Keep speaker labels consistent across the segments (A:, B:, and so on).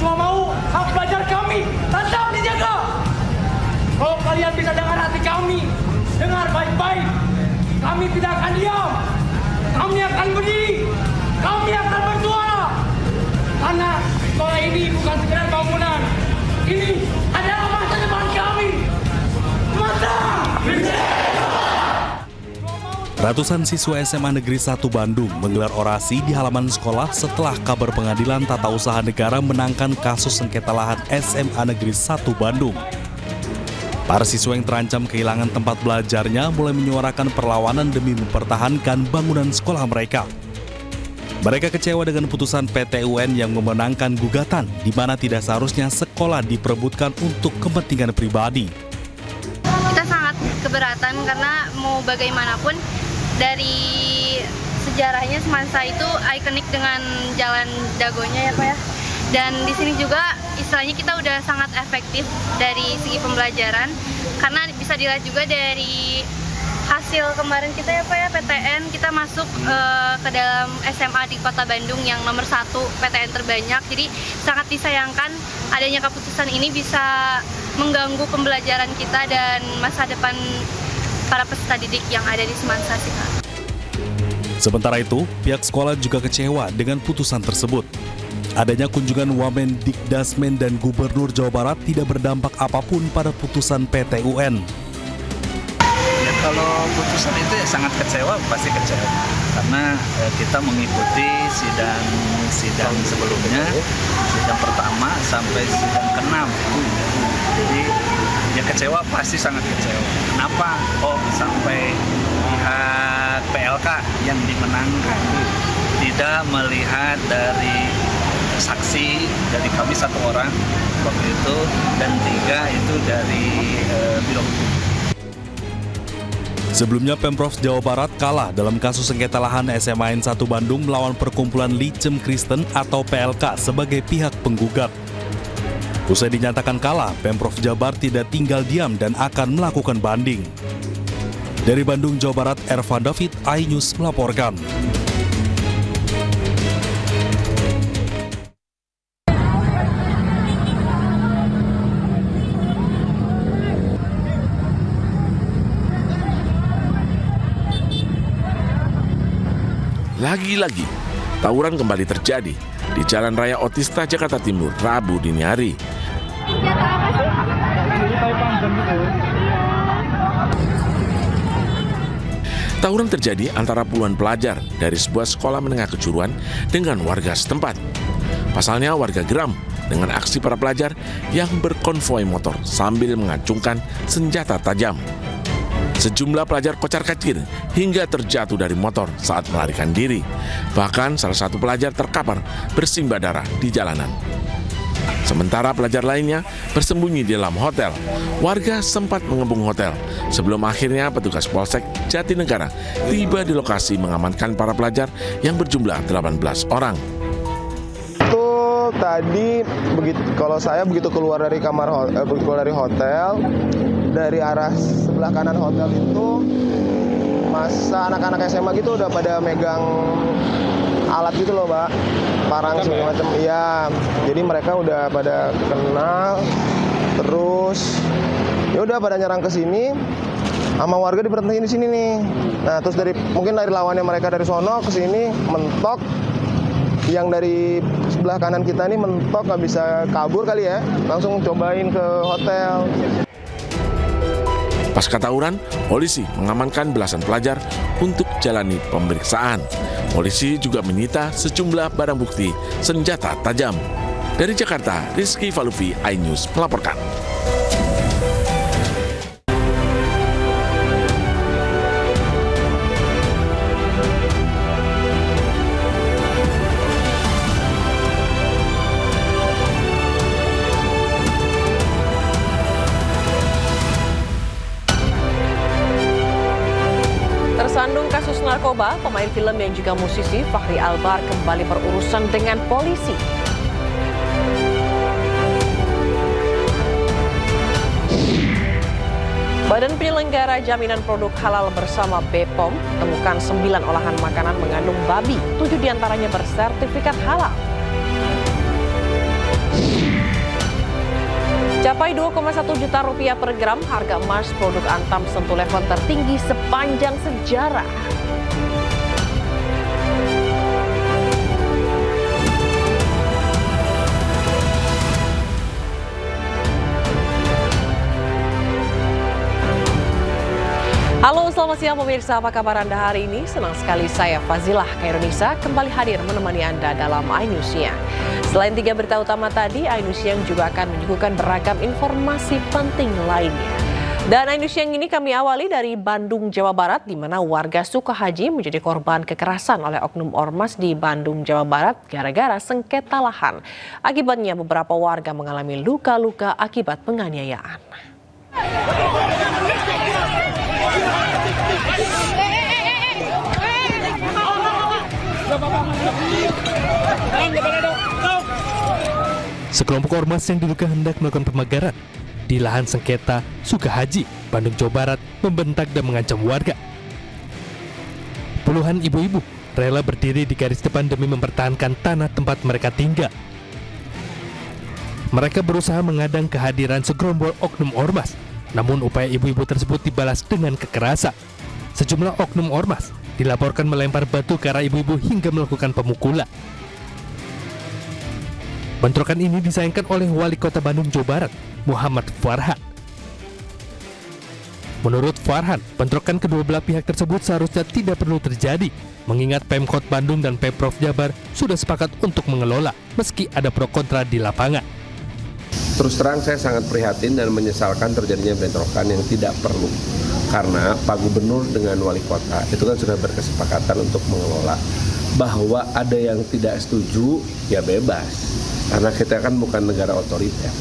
A: cuma mau hak pelajar kami tetap dijaga. Kalau kalian bisa dengar hati kami, dengar baik-baik. Kami tidak akan diam. Kami akan berdiri. Kami akan bersuara. Karena sekolah ini bukan sekedar bangunan. Ini adalah masa depan kami. Masa
B: Ratusan siswa SMA Negeri 1 Bandung menggelar orasi di halaman sekolah setelah kabar Pengadilan Tata Usaha Negara menangkan kasus sengketa lahan SMA Negeri 1 Bandung. Para siswa yang terancam kehilangan tempat belajarnya mulai menyuarakan perlawanan demi mempertahankan bangunan sekolah mereka. Mereka kecewa dengan putusan PT UN yang memenangkan gugatan di mana tidak seharusnya sekolah diperebutkan untuk kepentingan pribadi.
C: Kita sangat keberatan karena mau bagaimanapun dari sejarahnya Semansa itu ikonik dengan jalan Dagonya ya Pak ya. Dan di sini juga istilahnya kita udah sangat efektif dari segi pembelajaran karena bisa dilihat juga dari hasil kemarin kita ya Pak ya, PTN kita masuk ke dalam SMA di Kota Bandung yang nomor 1 PTN terbanyak. Jadi sangat disayangkan adanya keputusan ini bisa mengganggu pembelajaran kita dan masa depan para peserta didik yang ada di Semansa sih Kak.
B: Sementara itu, pihak sekolah juga kecewa dengan putusan tersebut. Adanya kunjungan Wamen Dikdasmen dan Gubernur Jawa Barat tidak berdampak apapun pada putusan PT UN.
D: Ya, kalau putusan itu ya sangat kecewa, pasti kecewa. Karena kita mengikuti sidang sebelumnya, sidang pertama sampai sidang ke-6. Jadi ya kecewa, pasti sangat kecewa. Kenapa kok sampai pihak PLK yang dimenangkan tidak melihat dari saksi dari kami 1 orang waktu itu dan 3 itu dari Biro Hukum.
B: Sebelumnya Pemprov Jawa Barat kalah dalam kasus sengketa lahan SMA N 1 Bandung melawan Perkumpulan Licem Kristen atau PLK sebagai pihak penggugat. Usai dinyatakan kalah, Pemprov Jabar tidak tinggal diam dan akan melakukan banding. Dari Bandung, Jawa Barat, Ervan David, iNews melaporkan.
E: Lagi-lagi, tawuran kembali terjadi di Jalan Raya Otista, Jakarta Timur, Rabu dini hari. Tawuran terjadi antara puluhan pelajar dari sebuah sekolah menengah kejuruan dengan warga setempat. Pasalnya warga geram dengan aksi para pelajar yang berkonvoi motor sambil mengacungkan senjata tajam. Sejumlah pelajar kocar-kacir hingga terjatuh dari motor saat melarikan diri. Bahkan salah satu pelajar terkapar bersimbah darah di jalanan. Sementara pelajar lainnya bersembunyi di dalam hotel. Warga sempat mengebung hotel sebelum akhirnya petugas Polsek Jatinegara tiba di lokasi mengamankan para pelajar yang berjumlah 18 orang.
F: Tadi kalau saya begitu keluar dari hotel, dari arah sebelah kanan hotel itu masa anak-anak SMA gitu udah pada megang alat gitu loh, Mbak, parang segala macam. Iya, jadi mereka udah pada kenal, terus ya udah pada nyerang ke sini, sama warga diberhentiin di sini nih. Nah, terus mungkin dari lawannya mereka dari sono ke sini mentok. Yang dari sebelah kanan kita ini mentok, nggak bisa kabur kali ya, langsung cobain ke hotel.
E: Pasca tawuran, polisi mengamankan belasan pelajar untuk jalani pemeriksaan. Polisi juga menyita sejumlah barang bukti senjata tajam. Dari Jakarta, Rizky Falufi, iNews melaporkan.
G: Tersandung kasus narkoba, pemain film yang juga musisi Fachri Albar kembali berurusan dengan polisi. Badan Penyelenggara Jaminan Produk Halal bersama BPOM temukan 9 olahan makanan mengandung babi, 7 diantaranya bersertifikat halal. Capai 2,1 juta rupiah per gram, harga emas produk Antam sentuh level tertinggi sepanjang sejarah. Halo, selamat siang pemirsa, apa kabar Anda hari ini? Senang sekali saya Fazilah Khairunisa kembali hadir menemani Anda dalam iNews Siang. Selain 3 berita utama tadi, iNews Siang juga akan menyuguhkan beragam informasi penting lainnya. Dan iNews Siang ini kami awali dari Bandung, Jawa Barat, di mana warga Sukahaji menjadi korban kekerasan oleh oknum ormas di Bandung, Jawa Barat gara-gara sengketa lahan. Akibatnya beberapa warga mengalami luka-luka akibat penganiayaan.
H: Sekelompok ormas yang diduga hendak melakukan pemagaran di lahan sengketa Sukahaji, Bandung, Jawa Barat, membentak dan mengancam warga. Puluhan ibu-ibu rela berdiri di garis depan demi mempertahankan tanah tempat mereka tinggal. Mereka berusaha mengadang kehadiran segerombol oknum ormas, namun upaya ibu-ibu tersebut dibalas dengan kekerasan. Sejumlah oknum ormas dilaporkan melempar batu ke arah ibu-ibu hingga melakukan pemukulan. Bentrokan ini disayangkan oleh Wali Kota Bandung, Jawa Barat, Muhammad Farhan. Menurut Farhan, bentrokan kedua belah pihak tersebut seharusnya tidak perlu terjadi, mengingat Pemkot Bandung dan Pemprov Jabar sudah sepakat untuk mengelola, meski ada pro kontra di lapangan.
I: Terus terang saya sangat prihatin dan menyesalkan terjadinya bentrokan yang tidak perlu. Karena Pak Gubernur dengan Wali Kota itu kan sudah berkesepakatan untuk mengelola. Bahwa ada yang tidak setuju, ya bebas. Karena kita kan bukan negara otoriter.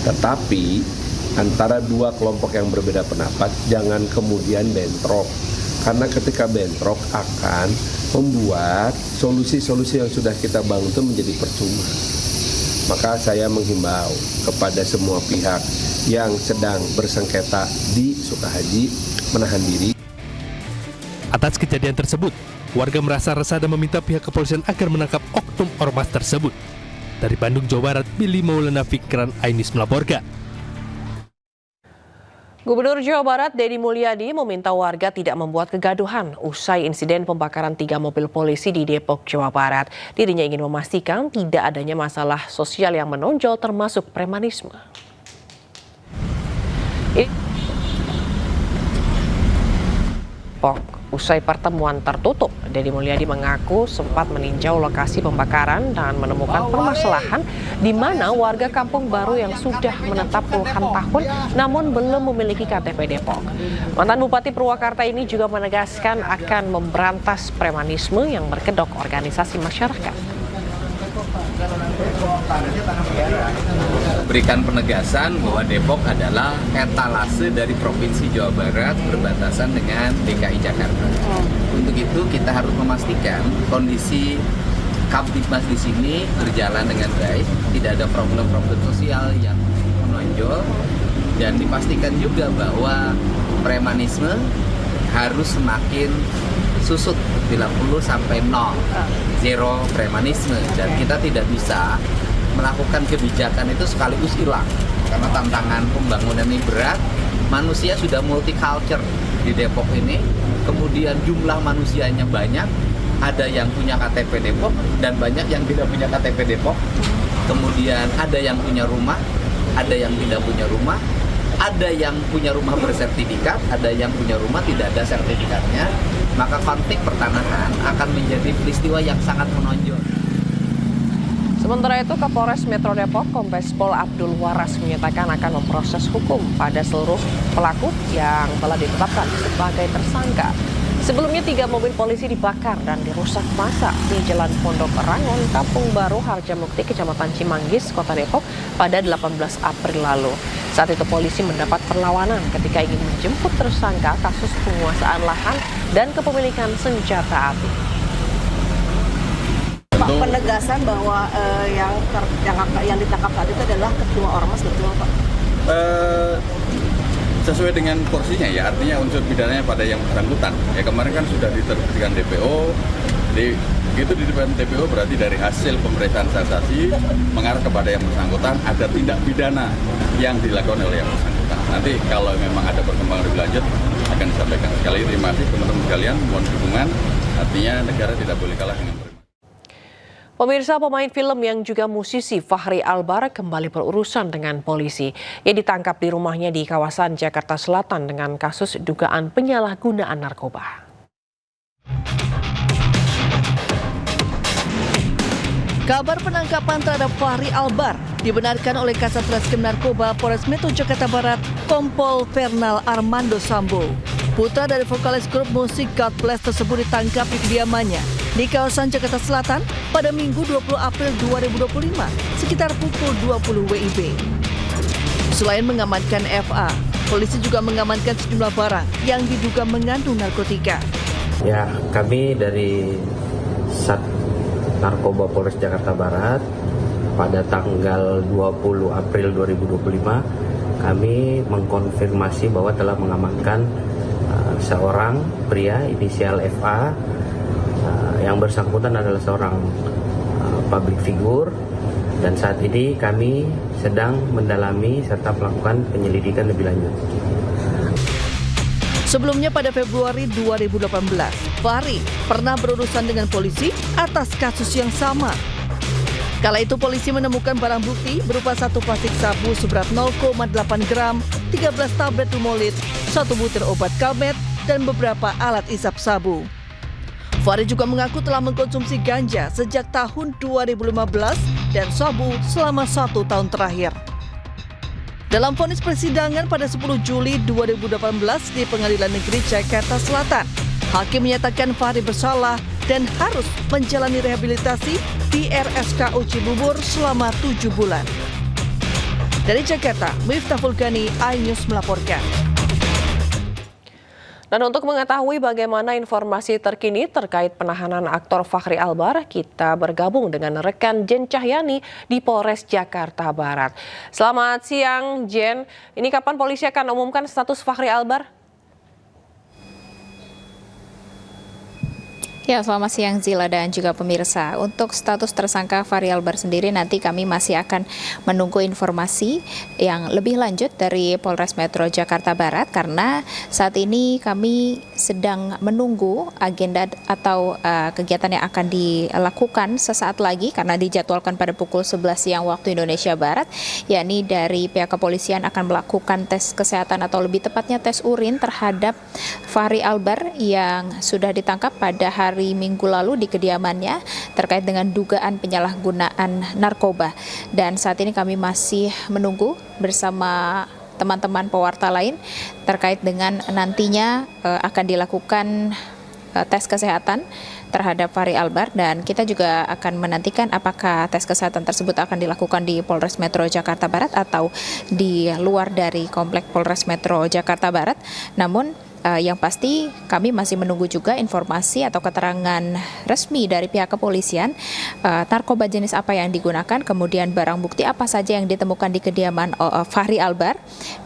I: Tetapi antara dua kelompok yang berbeda pendapat, jangan kemudian bentrok. Karena ketika bentrok akan membuat solusi-solusi yang sudah kita bangun itu menjadi percuma. Maka saya menghimbau kepada semua pihak yang sedang bersengketa di Sukahaji menahan diri.
H: Atas kejadian tersebut, warga merasa resah dan meminta pihak kepolisian agar menangkap oknum ormas tersebut. Dari Bandung, Jawa Barat, Billy Maulana Fikran, iNews melaporkan.
G: Gubernur Jawa Barat Deddy Mulyadi meminta warga tidak membuat kegaduhan usai insiden pembakaran 3 mobil polisi di Depok, Jawa Barat. Dirinya ingin memastikan tidak adanya masalah sosial yang menonjol termasuk premanisme. Usai pertemuan tertutup, Deddy Mulyadi mengaku sempat meninjau lokasi pembakaran dan menemukan permasalahan di mana warga Kampung Baru yang sudah menetap puluhan tahun namun belum memiliki KTP Depok. Mantan Bupati Purwakarta ini juga menegaskan akan memberantas premanisme yang berkedok organisasi masyarakat.
J: Berikan penegasan bahwa Depok adalah etalase dari Provinsi Jawa Barat berbatasan dengan DKI Jakarta. Untuk itu kita harus memastikan kondisi Kamtibmas di sini berjalan dengan baik, tidak ada problem-problem sosial yang menonjol, dan dipastikan juga bahwa premanisme harus semakin susut bila perlu sampai 0, zero premanisme, dan kita tidak bisa melakukan kebijakan itu sekaligus hilang karena tantangan pembangunan ini berat. Manusia sudah multicultural di Depok ini, kemudian jumlah manusianya banyak, ada yang punya KTP Depok dan banyak yang tidak punya KTP Depok, kemudian ada yang punya rumah, ada yang tidak punya rumah, ada yang punya rumah bersertifikat, ada yang punya rumah tidak ada sertifikatnya. Maka konflik pertanahan akan menjadi peristiwa yang sangat menonjol.
G: Sementara itu, Kapolres Metro Depok, Kombes Pol Abdul Waras menyatakan akan memproses hukum pada seluruh pelaku yang telah ditetapkan sebagai tersangka. Sebelumnya 3 mobil polisi dibakar dan dirusak massa di Jalan Pondok Rangon, Kampung Baru, Harjamukti, Kecamatan Cimanggis, Kota Depok pada 18 April lalu. Saat itu polisi mendapat perlawanan ketika ingin menjemput tersangka kasus penguasaan lahan dan kepemilikan senjata api.
K: Pak, penegasan bahwa yang ditangkap saat itu adalah ketua ormas, betul Pak?
L: Sesuai dengan porsinya ya, artinya unsur pidananya pada yang bersangkutan. Ya kemarin kan sudah diterbitkan DPO, jadi Begitu di depan TPO berarti dari hasil pemeriksaan saksi mengarah kepada yang bersangkutan ada tindak pidana yang dilakukan oleh yang bersangkutan. Nanti kalau memang ada perkembangan lebih lanjut akan disampaikan. Sekali lagi terima kasih teman-teman sekalian, mohon dukungan. Artinya negara tidak boleh kalah dengan
G: Pemirsa, pemain film yang juga musisi Fachri Albar kembali berurusan dengan polisi. Ia ditangkap di rumahnya di kawasan Jakarta Selatan dengan kasus dugaan penyalahgunaan narkoba.
M: Kabar penangkapan terhadap Fachri Albar dibenarkan oleh Kasat Reskrim Narkoba Polres Metro Jakarta Barat, Kompol Fernal Armando Sambo. Putra dari vokalis grup musik God Bless tersebut ditangkap di kediamannya di kawasan Jakarta Selatan pada Minggu 20 April 2025 sekitar pukul 20 WIB. Selain mengamankan FA, polisi juga mengamankan sejumlah barang yang diduga mengandung narkotika.
N: Ya, kami dari Sat Narkoba Polres Jakarta Barat pada tanggal 20 April 2025 kami mengkonfirmasi bahwa telah mengamankan seorang pria inisial FA yang bersangkutan adalah seorang public figure, dan saat ini kami sedang mendalami serta melakukan penyelidikan lebih lanjut.
M: Sebelumnya pada Februari 2018, Fachri pernah berurusan dengan polisi atas kasus yang sama. Kala itu polisi menemukan barang bukti berupa 1 plastik sabu seberat 0,8 gram, 13 tablet Lumolid, 1 butir obat Kalmet, dan beberapa alat isap sabu. Fachri juga mengaku telah mengkonsumsi ganja sejak tahun 2015 dan sabu selama 1 tahun terakhir. Dalam vonis persidangan pada 10 Juli 2018 di Pengadilan Negeri Jakarta Selatan, hakim menyatakan Fachri bersalah dan harus menjalani rehabilitasi di RSKU Cibubur selama 7 bulan. Dari Jakarta, Miftah Fulgani, iNews melaporkan.
G: Dan untuk mengetahui bagaimana informasi terkini terkait penahanan aktor Fachri Albar, kita bergabung dengan rekan Jen Cahyani di Polres Jakarta Barat. Selamat siang, Jen. Ini kapan polisi akan umumkan status Fachri Albar?
O: Ya, selamat siang Zila dan juga pemirsa. Untuk status tersangka Fachri Albar sendiri nanti kami masih akan menunggu informasi yang lebih lanjut dari Polres Metro Jakarta Barat karena saat ini kami sedang menunggu agenda atau kegiatan yang akan dilakukan sesaat lagi karena dijadwalkan pada pukul 11 siang waktu Indonesia Barat, yakni dari pihak kepolisian akan melakukan tes kesehatan atau lebih tepatnya tes urin terhadap Fachri Albar yang sudah ditangkap pada hari Minggu lalu di kediamannya terkait dengan dugaan penyalahgunaan narkoba. Dan saat ini kami masih menunggu bersama teman-teman pewarta lain terkait dengan nantinya akan dilakukan tes kesehatan terhadap Fachri Albar, dan kita juga akan menantikan apakah tes kesehatan tersebut akan dilakukan di Polres Metro Jakarta Barat atau di luar dari komplek Polres Metro Jakarta Barat. Namun yang pasti kami masih menunggu juga informasi atau keterangan resmi dari pihak kepolisian narkoba jenis apa yang digunakan, kemudian barang bukti apa saja yang ditemukan di kediaman Fachri Albar,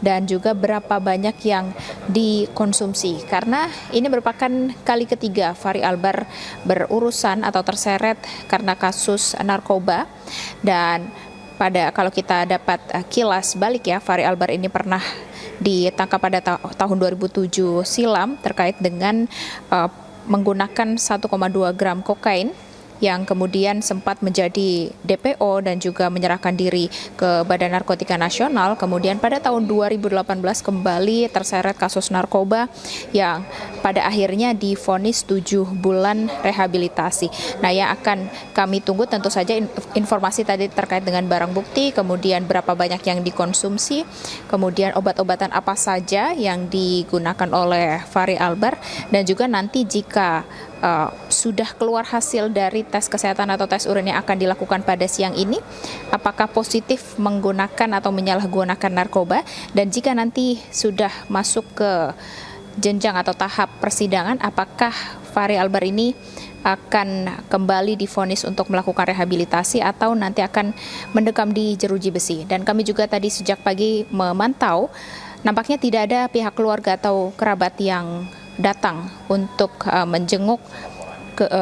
O: dan juga berapa banyak yang dikonsumsi. Karena ini merupakan kali ketiga Fachri Albar berurusan atau terseret karena kasus narkoba. Dan kalau kita dapat kilas balik ya, Fachri Albar ini pernah ditangkap pada tahun 2007 silam terkait dengan menggunakan 1,2 gram kokain yang kemudian sempat menjadi DPO dan juga menyerahkan diri ke Badan Narkotika Nasional. Kemudian pada tahun 2018 kembali terseret kasus narkoba yang pada akhirnya divonis 7 bulan rehabilitasi. Nah, yang akan kami tunggu tentu saja informasi tadi terkait dengan barang bukti, kemudian berapa banyak yang dikonsumsi, kemudian obat-obatan apa saja yang digunakan oleh Fachri Albar, dan juga nanti jika sudah keluar hasil dari tes kesehatan atau tes urin yang akan dilakukan pada siang ini, apakah positif menggunakan atau menyalahgunakan narkoba, dan jika nanti sudah masuk ke jenjang atau tahap persidangan, apakah Fachri Albar ini akan kembali divonis untuk melakukan rehabilitasi atau nanti akan mendekam di jeruji besi. Dan kami juga tadi sejak pagi memantau, nampaknya tidak ada pihak keluarga atau kerabat yang datang untuk menjenguk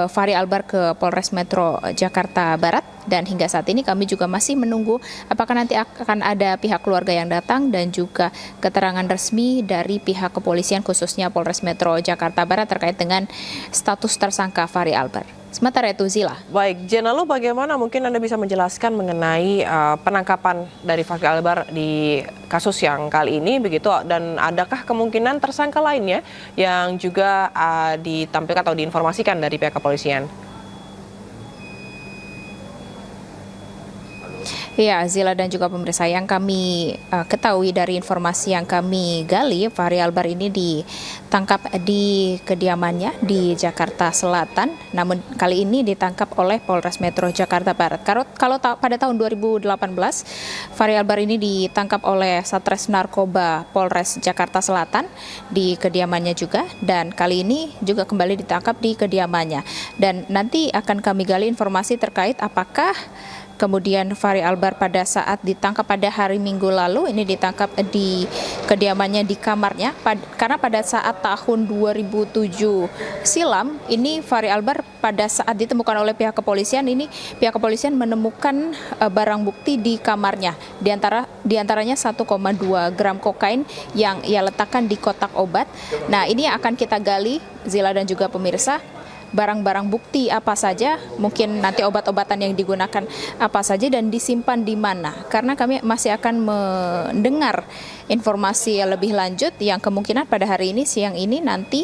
O: Fahri Albar ke Polres Metro Jakarta Barat, dan hingga saat ini kami juga masih menunggu apakah nanti akan ada pihak keluarga yang datang dan juga keterangan resmi dari pihak kepolisian khususnya Polres Metro Jakarta Barat terkait dengan status tersangka Fahri Albar. Sementara itu Zila.
G: Baik, Jen, lalu bagaimana mungkin Anda bisa menjelaskan mengenai penangkapan dari Fahri Albar di kasus yang kali ini begitu, dan adakah kemungkinan tersangka lainnya yang juga ditampilkan atau diinformasikan dari pihak kepolisian?
O: Ya, Zila dan juga pemirsa, yang kami ketahui dari informasi yang kami gali, Fahri Albar ini ditangkap di kediamannya di Jakarta Selatan, namun kali ini ditangkap oleh Polres Metro Jakarta Barat. Kalau pada tahun 2018, Fahri Albar ini ditangkap oleh Satres Narkoba Polres Jakarta Selatan di kediamannya juga, dan kali ini juga kembali ditangkap di kediamannya. Dan nanti akan kami gali informasi terkait apakah kemudian Fahri Albar pada saat ditangkap pada hari Minggu lalu ini ditangkap di kediamannya di kamarnya, karena pada saat tahun 2007 silam ini Fahri Albar pada saat ditemukan oleh pihak kepolisian menemukan barang bukti di kamarnya, diantaranya 1,2 gram kokain yang ia letakkan di kotak obat. Nah, ini akan kita gali, Zila dan juga pemirsa, barang-barang bukti apa saja, mungkin nanti obat-obatan yang digunakan apa saja dan disimpan di mana. Karena kami masih akan mendengar informasi lebih lanjut yang kemungkinan pada hari ini, siang ini nanti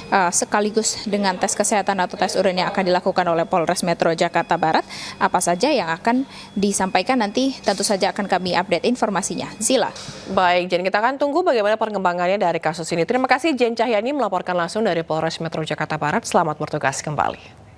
O: sekaligus dengan tes kesehatan atau tes urin yang akan dilakukan oleh Polres Metro Jakarta Barat. Apa saja yang akan disampaikan nanti tentu saja akan kami update informasinya. Zila.
G: Baik, Jen, kita akan tunggu bagaimana perkembangannya dari kasus ini. Terima kasih Jen Cahyani melaporkan langsung dari Polres Metro Jakarta Barat. Selamat bertugas kembali.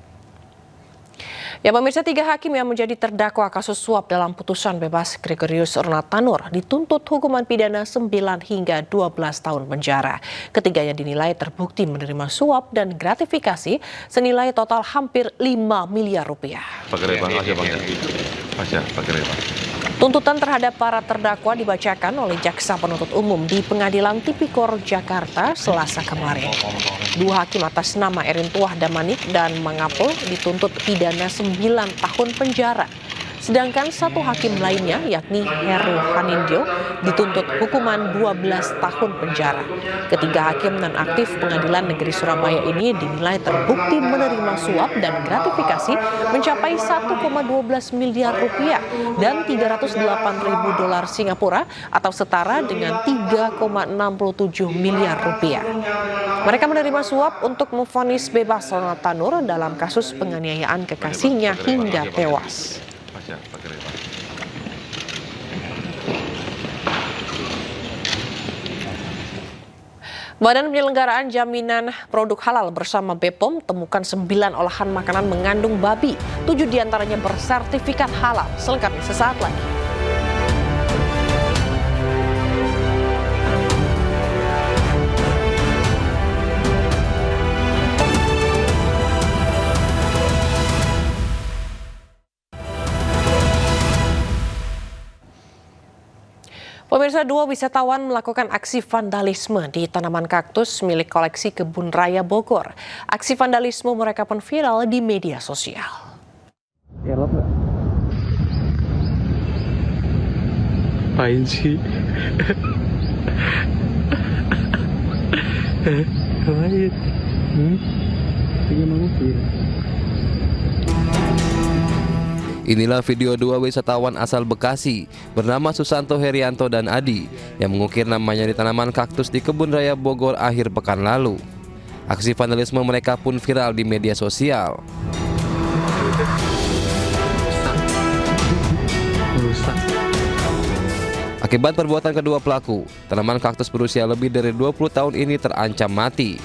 G: Ya, pemirsa, 3 hakim yang menjadi terdakwa kasus suap dalam putusan bebas Gregorius Ornatanur dituntut hukuman pidana 9 hingga 12 tahun penjara. Ketiganya dinilai terbukti menerima suap dan gratifikasi senilai total hampir 5 miliar rupiah. Tuntutan terhadap para terdakwa dibacakan oleh Jaksa Penuntut Umum di Pengadilan Tipikor Jakarta Selasa kemarin. 2 hakim atas nama Erin Tuah Damanik dan Mangapul dituntut pidana 9 tahun penjara. Sedangkan 1 hakim lainnya, yakni Heru Hanindyo, dituntut hukuman 12 tahun penjara. Ketiga hakim non-aktif Pengadilan Negeri Surabaya ini dinilai terbukti menerima suap dan gratifikasi mencapai 1,12 miliar rupiah dan 308.000 dolar Singapura atau setara dengan 3,67 miliar rupiah. Mereka menerima suap untuk memvonis bebas Ornatanur dalam kasus penganiayaan kekasihnya hingga tewas. Badan Penyelenggaraan Jaminan Produk Halal bersama BPOM temukan 9 olahan makanan mengandung babi. 7 diantaranya bersertifikat halal. Selengkapnya sesaat lagi. Pemirsa, 2 wisatawan melakukan aksi vandalisme di tanaman kaktus milik koleksi Kebun Raya Bogor. Aksi vandalisme mereka pun viral di media sosial.
P: Apain sih? Ngapain? Gimana sih?
Q: Inilah video 2 wisatawan asal Bekasi bernama Susanto Herianto dan Adi yang mengukir namanya di tanaman kaktus di Kebun Raya Bogor akhir pekan lalu. Aksi vandalisme mereka pun viral di media sosial. Akibat perbuatan kedua pelaku, tanaman kaktus berusia lebih dari 20 tahun ini terancam mati.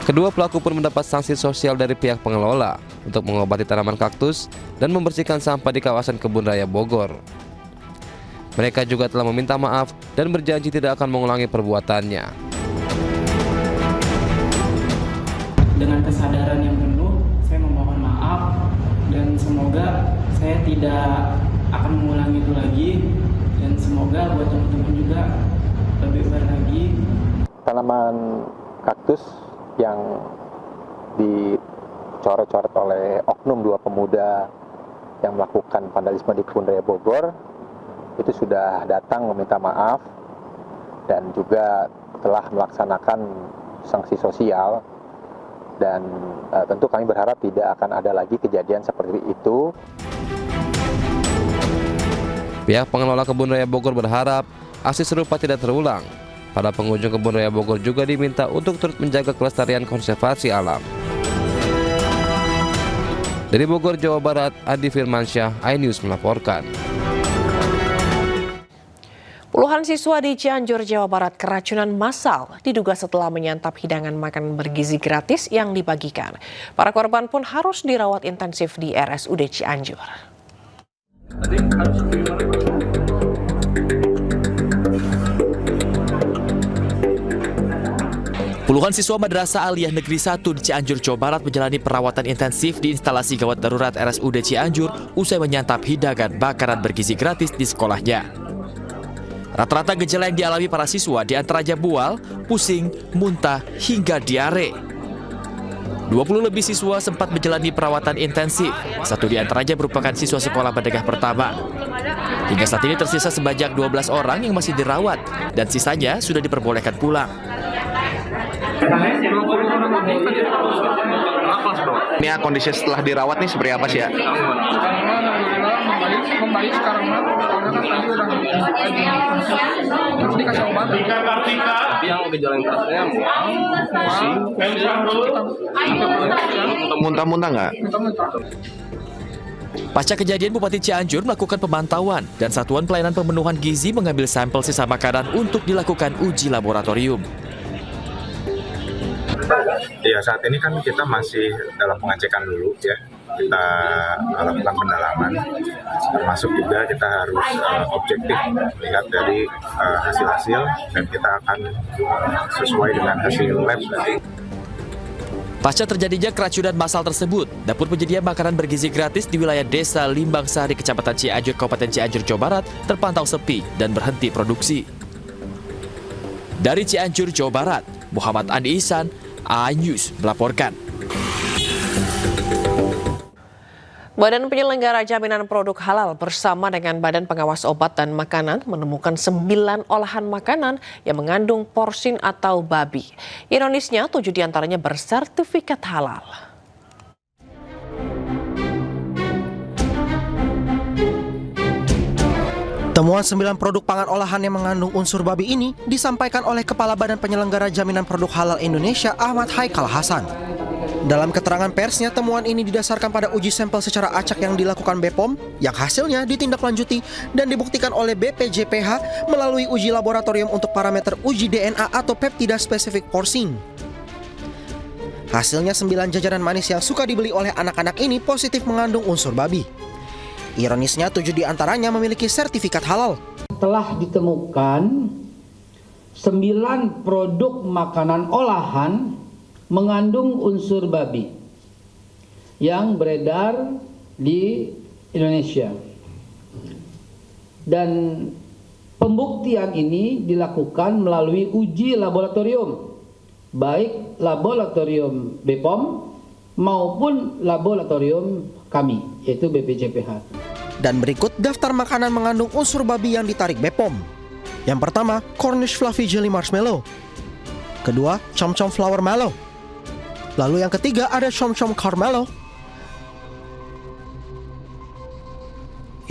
Q: Kedua pelaku pun mendapat sanksi sosial dari pihak pengelola untuk mengobati tanaman kaktus dan membersihkan sampah di kawasan Kebun Raya Bogor. Mereka juga telah meminta maaf dan berjanji tidak akan mengulangi perbuatannya.
R: Dengan kesadaran yang penuh, saya memohon maaf dan semoga saya tidak akan mengulangi itu lagi, dan semoga buat teman-teman juga lebih baik lagi.
S: tanaman kaktus yang dicoret-coret oleh oknum 2 pemuda yang melakukan vandalisme di Kebun Raya Bogor itu sudah datang meminta maaf dan juga telah melaksanakan sanksi sosial, dan tentu kami berharap tidak akan ada lagi kejadian seperti itu.
Q: Pihak pengelola Kebun Raya Bogor berharap aksi serupa tidak terulang. Para pengunjung Kebun Raya Bogor juga diminta untuk turut menjaga kelestarian konservasi alam. Dari Bogor, Jawa Barat, Adi Firmansyah, iNews melaporkan.
G: Puluhan siswa di Cianjur, Jawa Barat keracunan massal diduga setelah menyantap hidangan makanan bergizi gratis yang dibagikan. Para korban pun harus dirawat intensif di RSUD Cianjur.
T: Puluhan siswa Madrasah Aliyah Negeri 1 di Cianjur, Jawa Barat menjalani perawatan intensif di instalasi gawat darurat RSUD Cianjur usai menyantap hidangan makanan bergizi gratis di sekolahnya. Rata-rata gejala yang dialami para siswa diantaranya mual, pusing, muntah, hingga diare. 20 lebih siswa sempat menjalani perawatan intensif. 1 diantaranya merupakan siswa sekolah menengah pertama. Hingga saat ini tersisa sebanyak 12 orang yang masih dirawat dan sisanya sudah diperbolehkan pulang.
U: Ini ya, kondisi setelah dirawat nih seperti apa sih ya?
V: Membaik sekarang mah, karena kan tadi udah terus dikasih obat.
U: Tapi yang gejala yang terasnya muntah-muntah nggak?
T: Pasca kejadian, Bupati Cianjur melakukan pemantauan dan Satuan Pelayanan Pemenuhan Gizi mengambil sampel sisa makanan untuk dilakukan uji laboratorium.
W: Ya, saat ini kan kita masih dalam pengecekan dulu ya. Kita lakukan pendalaman, termasuk juga kita harus objektif melihat dari hasil-hasil, dan kita akan sesuai dengan hasil lab nanti.
T: Pasca terjadinya keracunan massal tersebut, dapur penyedia makanan bergizi gratis di wilayah Desa Limbang Sari, Kecamatan Cianjur, Kabupaten Cianjur, Jawa Barat terpantau sepi dan berhenti produksi. Dari Cianjur, Jawa Barat, Muhammad Andi Ihsan, iNews melaporkan.
G: Badan Penyelenggara Jaminan Produk Halal bersama dengan Badan Pengawas Obat dan Makanan menemukan 9 olahan makanan yang mengandung porsin atau babi. Ironisnya, 7 diantaranya bersertifikat halal.
X: Temuan 9 produk pangan olahan yang mengandung unsur babi ini disampaikan oleh Kepala Badan Penyelenggara Jaminan Produk Halal Indonesia Ahmad Haikal Hasan. Dalam keterangan persnya, temuan ini didasarkan pada uji sampel secara acak yang dilakukan BPOM, yang hasilnya ditindaklanjuti dan dibuktikan oleh BPJPH melalui uji laboratorium untuk parameter uji DNA atau peptida spesifik porsin. Hasilnya 9 jajanan manis yang suka dibeli oleh anak-anak ini positif mengandung unsur babi. Ironisnya, 7 diantaranya memiliki sertifikat halal.
Y: Telah ditemukan 9 produk makanan olahan mengandung unsur babi yang beredar di Indonesia. Dan pembuktian ini dilakukan melalui uji laboratorium, baik laboratorium BPOM maupun laboratorium kami, yaitu BPJPH.
X: Dan berikut daftar makanan mengandung unsur babi yang ditarik BPOM. Yang pertama, Cornish Fluffy Jelly Marshmallow. Kedua, Chom Chom Flower Mallow. Lalu yang ketiga ada Chom Chom Caramelo.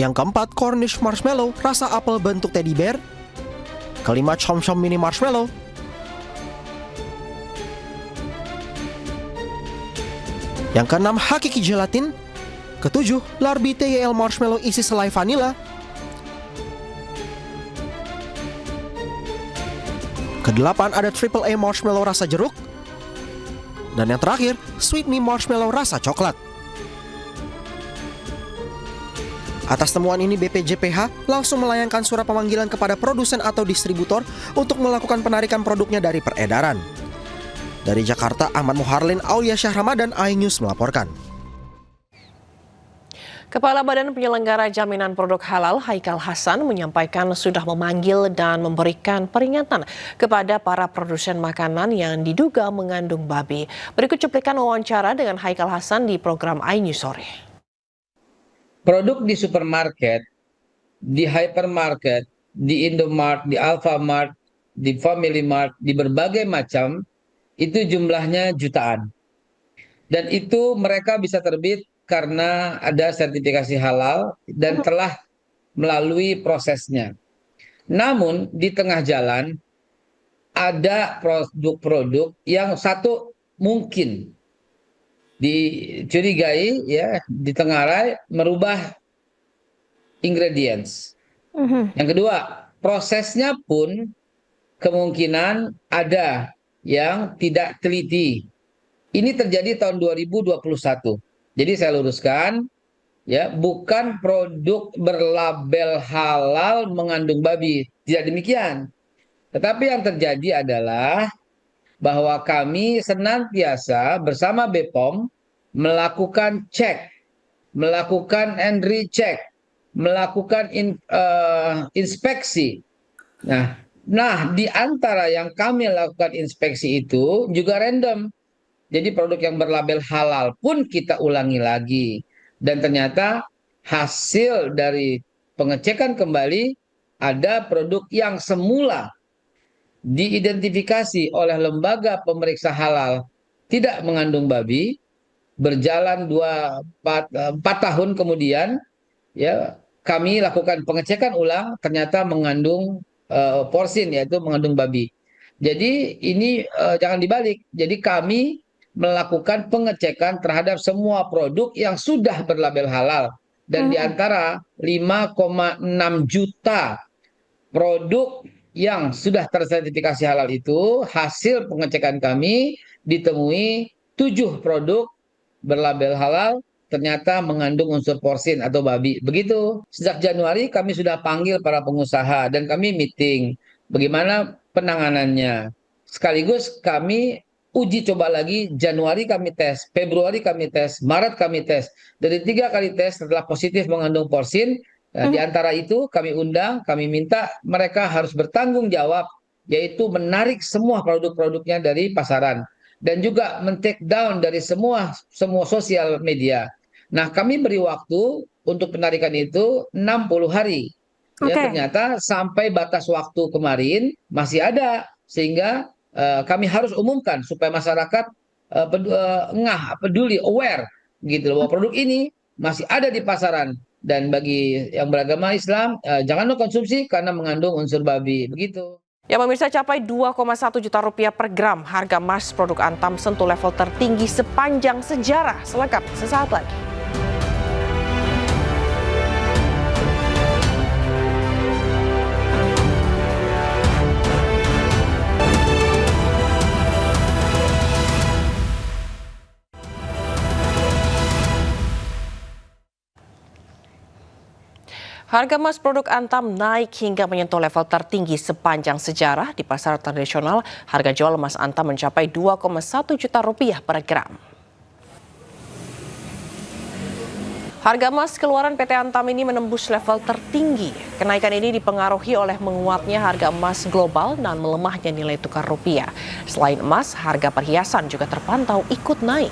X: Yang keempat, Cornish Marshmallow rasa apel bentuk teddy bear. Kelima, Chom Chom Mini Marshmallow. Yang keenam, Hakiki Gelatin. Ketujuh, Larbi TYL Marshmallow isi selai vanila. Kedelapan, ada Triple A Marshmallow rasa jeruk. Dan yang terakhir, Sweet Me Marshmallow rasa coklat. Atas temuan ini, BPJPH langsung melayangkan surat pemanggilan kepada produsen atau distributor untuk melakukan penarikan produknya dari peredaran. Dari Jakarta, Ahmad Muharlin, Aulia Syah Ramadan, iNews melaporkan.
G: Kepala Badan Penyelenggara Jaminan Produk Halal Haikal Hasan menyampaikan sudah memanggil dan memberikan peringatan kepada para produsen makanan yang diduga mengandung babi. Berikut cuplikan wawancara dengan Haikal Hasan di program iNews Sore.
A: Produk di supermarket, di hypermarket, di Indomart, di Alfamart, di Family Mart, di berbagai macam, itu jumlahnya jutaan. Dan itu mereka bisa terbit karena ada sertifikasi halal dan telah melalui prosesnya. Namun di tengah jalan ada produk-produk yang satu mungkin dicurigai ya ditengarai merubah ingredients. Yang kedua, prosesnya pun kemungkinan ada yang tidak teliti. Ini terjadi tahun 2021. Jadi saya luruskan, ya bukan produk berlabel halal mengandung babi, tidak demikian. Tetapi yang terjadi adalah bahwa kami senantiasa bersama BPOM melakukan cek, melakukan and recheck, melakukan inspeksi. Nah, di antara yang kami lakukan inspeksi itu juga random. Jadi produk yang berlabel halal pun kita ulangi lagi. Dan ternyata hasil dari pengecekan kembali ada produk yang semula diidentifikasi oleh lembaga pemeriksa halal tidak mengandung babi, berjalan 4 tahun kemudian ya kami lakukan pengecekan ulang ternyata mengandung porsin, yaitu mengandung babi. Jadi ini jangan dibalik. Jadi kami melakukan pengecekan terhadap semua produk yang sudah berlabel halal. Dan di antara 5,6 juta produk yang sudah tersertifikasi halal itu, hasil pengecekan kami ditemui 7 produk berlabel halal ternyata mengandung unsur porsin atau babi. Begitu. Sejak Januari kami sudah panggil para pengusaha dan kami meeting bagaimana penanganannya. Sekaligus kami uji coba lagi, Januari kami tes, Februari kami tes, Maret kami tes. Dari 3 kali tes setelah positif mengandung porsin, di antara itu kami undang, kami minta mereka harus bertanggung jawab, yaitu menarik semua produk-produknya dari pasaran. Dan juga men-take down dari semua sosial media. Nah, kami beri waktu untuk penarikan itu 60 hari. Ya, ternyata sampai batas waktu kemarin masih ada, sehingga kami harus umumkan supaya masyarakat peduli, aware gitu loh, bahwa produk ini masih ada di pasaran. Dan bagi yang beragama Islam, jangan konsumsi karena mengandung unsur babi. Begitu.
G: Ya pemirsa, capai 2,1 juta rupiah per gram harga emas produk Antam sentuh level tertinggi sepanjang sejarah. Selengkap sesaat lagi. Harga emas produk Antam naik hingga menyentuh level tertinggi sepanjang sejarah. Di pasar tradisional, harga jual emas Antam mencapai 2,1 juta rupiah per gram. Harga emas keluaran PT Antam ini menembus level tertinggi. Kenaikan ini dipengaruhi oleh menguatnya harga emas global dan melemahnya nilai tukar rupiah. Selain emas, harga perhiasan juga terpantau ikut naik.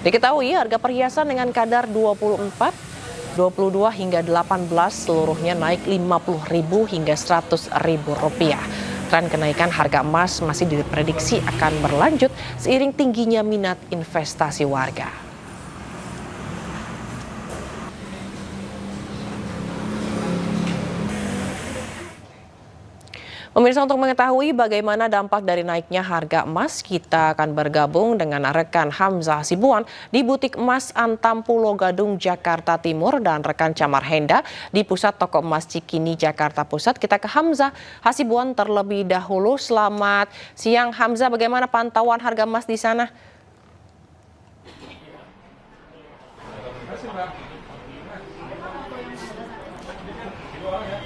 G: Diketahui harga perhiasan dengan kadar 24, 22 hingga 18 seluruhnya naik 50.000 hingga 100.000 rupiah. Tren kenaikan harga emas masih diprediksi akan berlanjut seiring tingginya minat investasi warga. Pemirsa, untuk mengetahui bagaimana dampak dari naiknya harga emas, kita akan bergabung dengan rekan Hamzah Hasibuan di butik emas Antam Pulau Gadung, Jakarta Timur, dan rekan Camar Henda di pusat toko emas Cikini, Jakarta Pusat. Kita ke Hamzah Hasibuan terlebih dahulu. Selamat siang Hamzah, bagaimana pantauan harga emas di sana?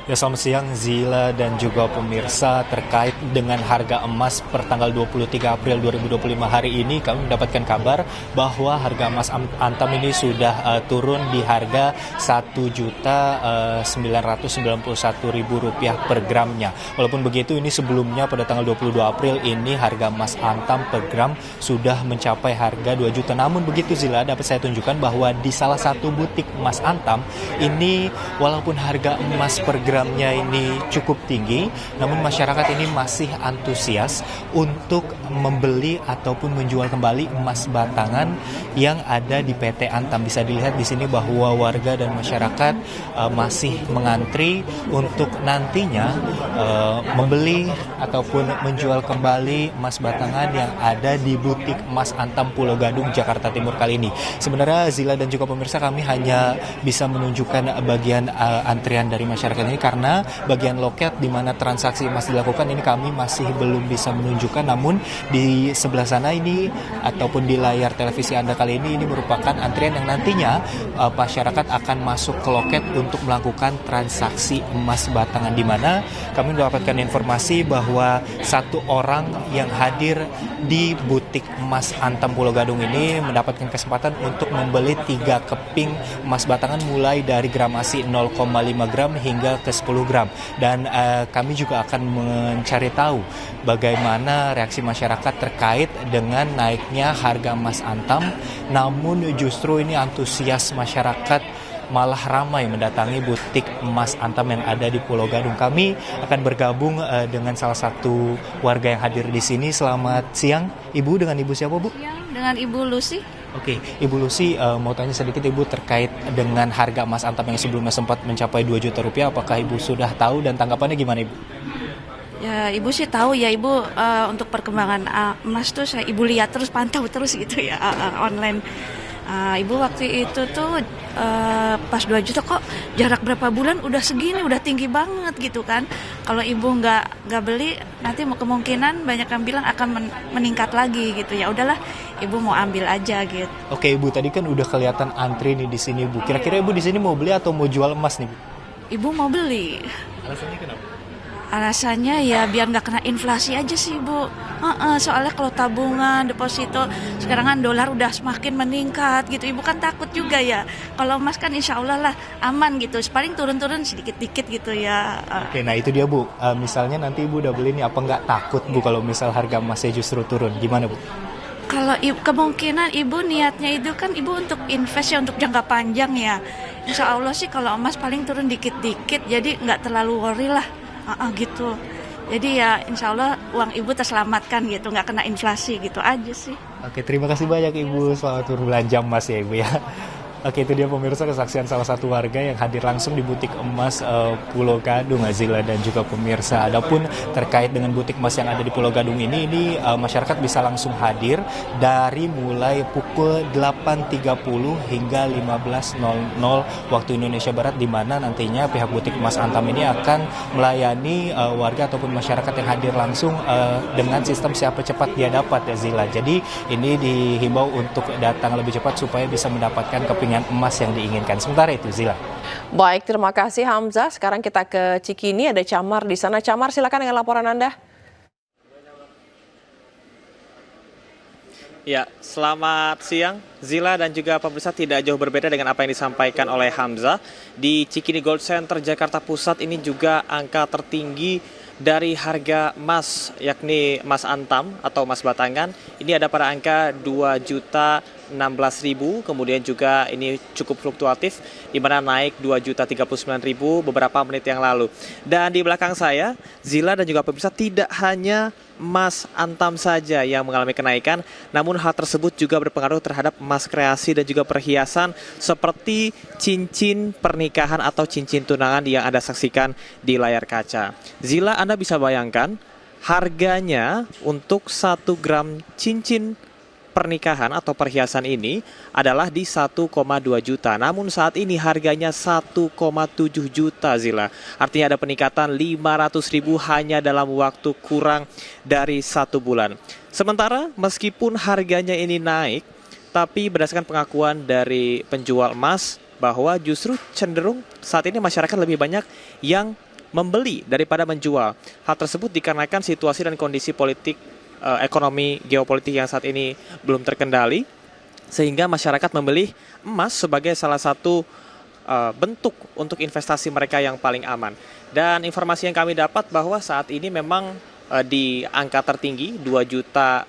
B: Ya, selamat siang Zila dan juga pemirsa. Terkait dengan harga emas per tanggal 23 April 2025 hari ini, kami mendapatkan kabar bahwa harga emas Antam ini sudah turun di harga Rp1.991.000 per gramnya. Walaupun begitu, ini sebelumnya pada tanggal 22 April ini harga emas Antam per gram sudah mencapai harga 2 juta. Namun begitu Zila, dapat saya tunjukkan bahwa di salah satu butik emas Antam ini, walaupun harga emas per gramnya ini cukup tinggi, namun masyarakat ini masih antusias untuk membeli ataupun menjual kembali emas batangan yang ada di PT Antam. Bisa dilihat di sini bahwa warga dan masyarakat masih mengantri untuk nantinya membeli ataupun menjual kembali emas batangan yang ada di butik emas Antam Pulau Gadung, Jakarta Timur kali ini. Sebenarnya Zila dan juga pemirsa, kami hanya bisa menunjukkan bagian antrian dari masyarakat ini karena bagian loket di mana transaksi emas dilakukan ini kami masih belum bisa menunjukkan. Namun di sebelah sana ini ataupun di layar televisi Anda kali ini merupakan antrian yang nantinya masyarakat akan masuk ke loket untuk melakukan transaksi emas batangan, di mana kami mendapatkan informasi bahwa satu orang yang hadir di butik emas Antam Pulau Gadung ini mendapatkan kesempatan untuk membeli 3 keping emas batangan mulai dari gramasi 0,5 gram hingga ke 10 gram. Dan kami juga akan mencari tahu bagaimana reaksi masyarakat terkait dengan naiknya harga emas Antam. Namun justru ini antusias masyarakat malah ramai mendatangi butik emas Antam yang ada di Pulau Gadung. Kami akan bergabung dengan salah satu warga yang hadir di sini. Selamat siang, Ibu. Dengan Ibu siapa, Bu?
C: Dengan Ibu Lucy.
B: Oke, Ibu Lucy, mau tanya sedikit Ibu terkait dengan harga emas Antam yang sebelumnya sempat mencapai 2 juta rupiah. Apakah Ibu sudah tahu dan tanggapannya gimana, Ibu?
C: Ya, Ibu sih tahu ya, Ibu, untuk perkembangan emas tuh Ibu lihat terus, pantau terus gitu ya, online. Ibu waktu itu tuh pas 2 juta kok jarak berapa bulan udah segini, udah tinggi banget gitu kan. Kalau Ibu nggak beli, nanti kemungkinan banyak yang bilang akan meningkat lagi gitu. Ya udahlah, Ibu mau ambil aja gitu.
B: Oke, Ibu, tadi kan udah kelihatan antri nih di sini, Bu. Kira-kira Ibu di sini mau beli atau mau jual emas nih, Bu?
C: Ibu mau beli.
B: Alasannya kenapa?
C: Alasannya ya biar nggak kena inflasi aja sih, Bu. Soalnya kalau tabungan, deposito, sekarang kan dolar udah semakin meningkat gitu. Ibu kan takut juga ya. Kalau emas kan insya Allah lah aman gitu. Paling turun-turun sedikit-dikit gitu ya.
B: Oke, nah itu dia, Bu. Misalnya nanti Ibu udah beli nih, apa nggak takut, Bu, kalau misal harga emasnya justru turun? Gimana, Bu?
C: Kalau kemungkinan Ibu niatnya itu kan Ibu untuk invest ya, untuk jangka panjang ya. Insya Allah sih kalau emas paling turun dikit-dikit, jadi nggak terlalu worry lah. Gitu. Jadi ya insya Allah uang Ibu terselamatkan gitu, nggak kena inflasi gitu aja sih.
B: Oke, terima kasih banyak Ibu. Selamat berbelanja emas ya, Ibu ya. Oke, itu dia pemirsa kesaksian salah satu warga yang hadir langsung di butik emas Pulau Gadung, Azila dan juga pemirsa. Adapun terkait dengan butik emas yang ada di Pulau Gadung ini masyarakat bisa langsung hadir dari mulai pukul 8.30 hingga 15.00 waktu Indonesia Barat, di mana nantinya pihak butik emas Antam ini akan melayani warga ataupun masyarakat yang hadir langsung dengan sistem siapa cepat dia dapat, Azila. Jadi ini dihimbau untuk datang lebih cepat supaya bisa mendapatkan kepingan emas yang diinginkan. Sementara itu, Zila.
G: Baik, terima kasih Hamzah. Sekarang kita ke Cikini, ada Camar di sana. Camar, silakan dengan laporan Anda.
D: Ya, selamat siang Zila dan juga pemirsa. Tidak jauh berbeda dengan apa yang disampaikan oleh Hamzah. Di Cikini Gold Center, Jakarta Pusat ini juga angka tertinggi dari harga emas, yakni emas Antam atau emas batangan. Ini ada pada angka 2.016.000, kemudian juga ini cukup fluktuatif, di mana naik 2.039.000 beberapa menit yang lalu. Dan di belakang saya, Zila dan juga pemirsa, tidak hanya emas Antam saja yang mengalami kenaikan, namun hal tersebut juga berpengaruh terhadap emas kreasi dan juga perhiasan seperti cincin pernikahan atau cincin tunangan yang Anda saksikan di layar kaca. Zila, Anda bisa bayangkan harganya untuk 1 gram cincin pernikahan atau perhiasan ini adalah di 1,2 juta. Namun saat ini harganya 1,7 juta, Zila. Artinya ada peningkatan 500.000 hanya dalam waktu kurang dari 1 bulan. Sementara meskipun harganya ini naik, tapi berdasarkan pengakuan dari penjual emas, bahwa justru cenderung saat ini masyarakat lebih banyak yang membeli daripada menjual. Hal tersebut dikarenakan situasi dan kondisi politik, ekonomi, geopolitik yang saat ini belum terkendali, sehingga masyarakat membeli emas sebagai salah satu bentuk untuk investasi mereka yang paling aman. Dan informasi yang kami dapat bahwa saat ini memang di angka tertinggi 2.019.000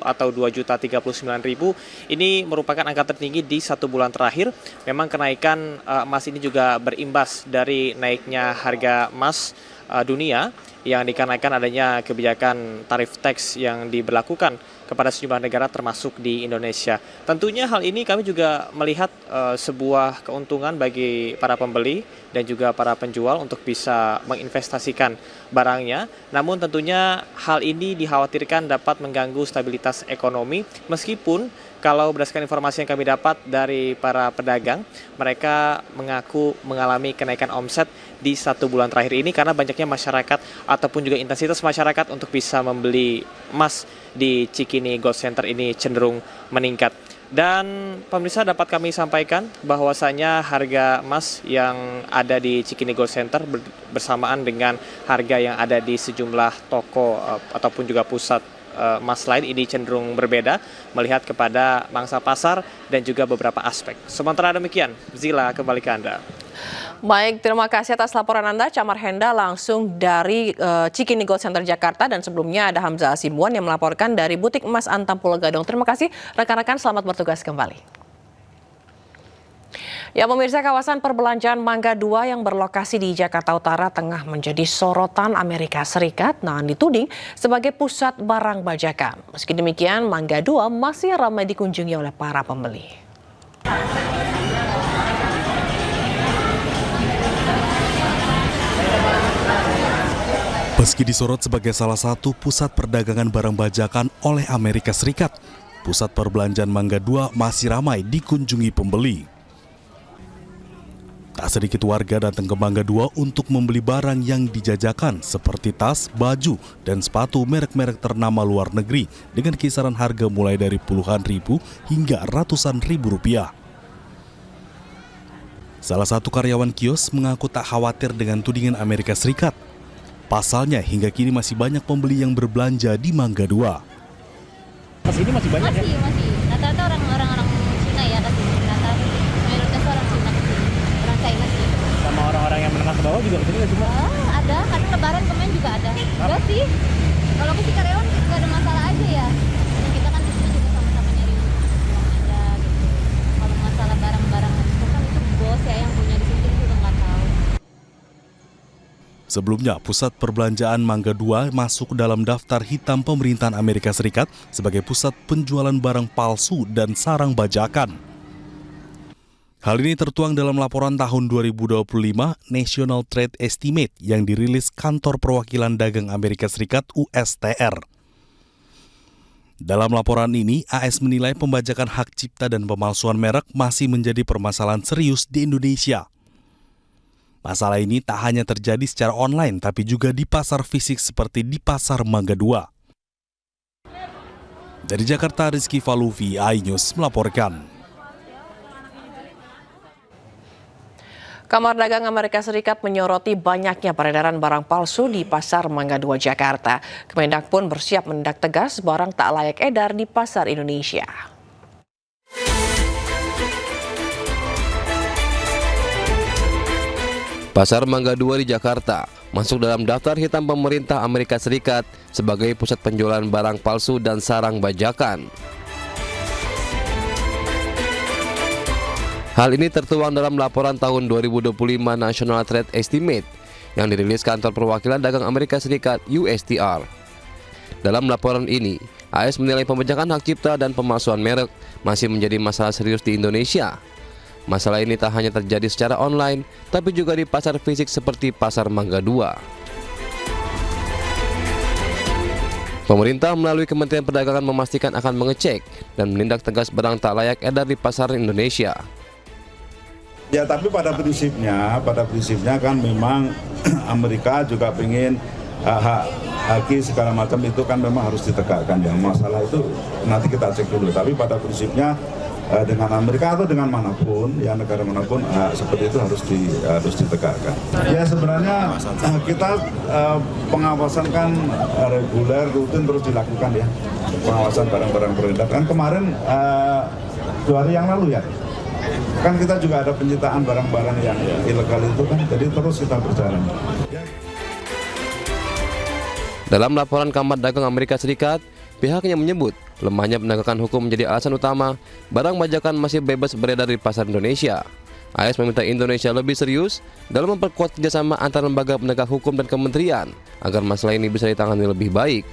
D: atau 2.039.000 ini merupakan angka tertinggi di 1 bulan terakhir. Memang kenaikan emas ini juga berimbas dari naiknya harga emas dunia yang dikarenakan adanya kebijakan tarif tax yang diberlakukan kepada sejumlah negara termasuk di Indonesia. Tentunya hal ini kami juga melihat sebuah keuntungan bagi para pembeli dan juga para penjual untuk bisa menginvestasikan barangnya. Namun tentunya hal ini dikhawatirkan dapat mengganggu stabilitas ekonomi, meskipun kalau berdasarkan informasi yang kami dapat dari para pedagang, mereka mengaku mengalami kenaikan omset di 1 bulan terakhir ini karena banyaknya masyarakat ataupun juga intensitas masyarakat untuk bisa membeli emas di Cikini Gold Center ini cenderung meningkat. Dan pemirsa, dapat kami sampaikan bahwasanya harga emas yang ada di Cikini Gold Center bersamaan dengan harga yang ada di sejumlah toko ataupun juga pusat emas lain ini cenderung berbeda melihat kepada mangsa pasar dan juga beberapa aspek. Sementara demikian, Zila, kembali ke Anda.
G: Baik, terima kasih atas laporan Anda, Camar Henda, langsung dari Cikini Gold Center Jakarta. Dan sebelumnya ada Hamzah Asibuan yang melaporkan dari Butik Emas Antam Pulau Gadung. Terima kasih rekan-rekan, selamat bertugas kembali. Ya pemirsa, kawasan perbelanjaan Mangga 2 yang berlokasi di Jakarta Utara tengah menjadi sorotan Amerika Serikat nah dituding sebagai pusat barang bajakan. Meski demikian, Mangga 2 masih ramai dikunjungi oleh para pembeli.
E: Meski disorot sebagai salah satu pusat perdagangan barang bajakan oleh Amerika Serikat, pusat perbelanjaan Mangga 2 masih ramai dikunjungi pembeli. Tak sedikit warga datang ke Mangga 2 untuk membeli barang yang dijajakan seperti tas, baju, dan sepatu merek-merek ternama luar negeri dengan kisaran harga mulai dari puluhan ribu hingga ratusan ribu rupiah. Salah satu karyawan kios mengaku tak khawatir dengan tudingan Amerika Serikat. Pasalnya hingga kini masih banyak pembeli yang berbelanja di Mangga 2.
F: Pas ini masih banyak
H: masih,
F: ya?
H: Masih. Rata-rata orang-orang Cina ya kesini. Rata-rata mayoritas orang Cina kesini. Orang China sih.
F: Sama orang-orang yang menengah ke bawah juga kesini nggak cuma?
H: Ada, kadang lebaran kemarin juga ada. Enggak sih. Kalau aku sih karyawan nggak ada masalah aja ya. Kita kan di sini juga sama-sama nyari uang aja gitu. Kalau masalah barang-barang itu kan itu bos ya yang punya di sini, kita juga nggak tahu.
E: Sebelumnya, pusat perbelanjaan Mangga 2 masuk dalam daftar hitam pemerintahan Amerika Serikat sebagai pusat penjualan barang palsu dan sarang bajakan. Hal ini tertuang dalam laporan tahun 2025 National Trade Estimate yang dirilis Kantor Perwakilan Dagang Amerika Serikat USTR. Dalam laporan ini, AS menilai pembajakan hak cipta dan pemalsuan merek masih menjadi permasalahan serius di Indonesia. Masalah ini tak hanya terjadi secara online, tapi juga di pasar fisik seperti di Pasar Mangga 2. Dari Jakarta, Rizky Faluvi, iNews melaporkan.
G: Kamar Dagang Amerika Serikat menyoroti banyaknya peredaran barang palsu di Pasar Mangga 2 Jakarta. Kemendak pun bersiap menindak tegas barang tak layak edar di pasar Indonesia.
Q: Pasar Mangga 2 di Jakarta masuk dalam daftar hitam pemerintah Amerika Serikat sebagai pusat penjualan barang palsu dan sarang bajakan. Hal ini tertuang dalam laporan tahun 2025 National Trade Estimate yang dirilis Kantor Perwakilan Dagang Amerika Serikat USTR. Dalam laporan ini, AS menilai pembajakan hak cipta dan pemalsuan merek masih menjadi masalah serius di Indonesia. Masalah ini tak hanya terjadi secara online, tapi juga di pasar fisik seperti Pasar Mangga 2. Pemerintah melalui Kementerian Perdagangan memastikan akan mengecek dan menindak tegas barang tak layak edar di pasar Indonesia.
I: Ya, tapi pada prinsipnya kan memang Amerika juga ingin hak segala macam itu kan memang harus ditegakkan ya. Masalah itu nanti kita cek dulu. Tapi pada prinsipnya dengan Amerika atau dengan manapun, ya negara manapun seperti itu harus ditegakkan. Ya sebenarnya kita pengawasan kan reguler, rutin terus dilakukan ya, pengawasan barang-barang beredar. Kan kemarin 2 hari yang lalu ya, kan kita juga ada penyitaan barang-barang yang ilegal itu kan, jadi terus kita berjalan.
Q: Dalam laporan Kamar Dagang Amerika Serikat, pihaknya menyebut lemahnya penegakan hukum menjadi alasan utama barang bajakan masih bebas beredar di pasar Indonesia. AS meminta Indonesia lebih serius dalam memperkuat kerjasama antar lembaga penegak hukum dan kementerian agar masalah ini bisa ditangani lebih baik.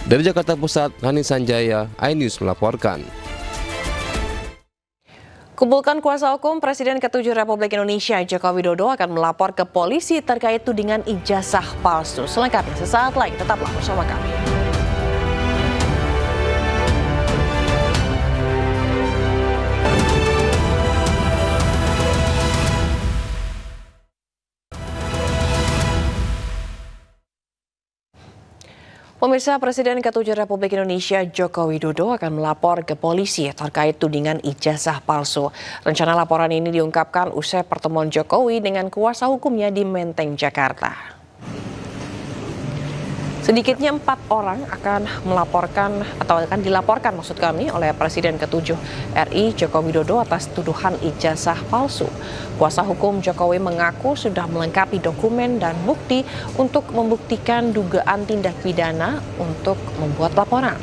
Q: Dari Jakarta Pusat, Hani Sanjaya, iNews melaporkan.
G: Kumpulkan kuasa hukum Presiden ke-7 Republik Indonesia Joko Widodo akan melapor ke polisi terkait tudingan ijazah palsu. Selengkapnya sesaat lagi, tetaplah bersama kami. Pemirsa, Presiden ke-7 Republik Indonesia Joko Widodo akan melapor ke polisi terkait tudingan ijazah palsu. Rencana laporan ini diungkapkan usai pertemuan Jokowi dengan kuasa hukumnya di Menteng, Jakarta. Sedikitnya 4 orang akan dilaporkan oleh Presiden ke-7 RI Joko Widodo atas tuduhan ijazah palsu. Kuasa hukum Jokowi mengaku sudah melengkapi dokumen dan bukti untuk membuktikan dugaan tindak pidana untuk membuat laporan.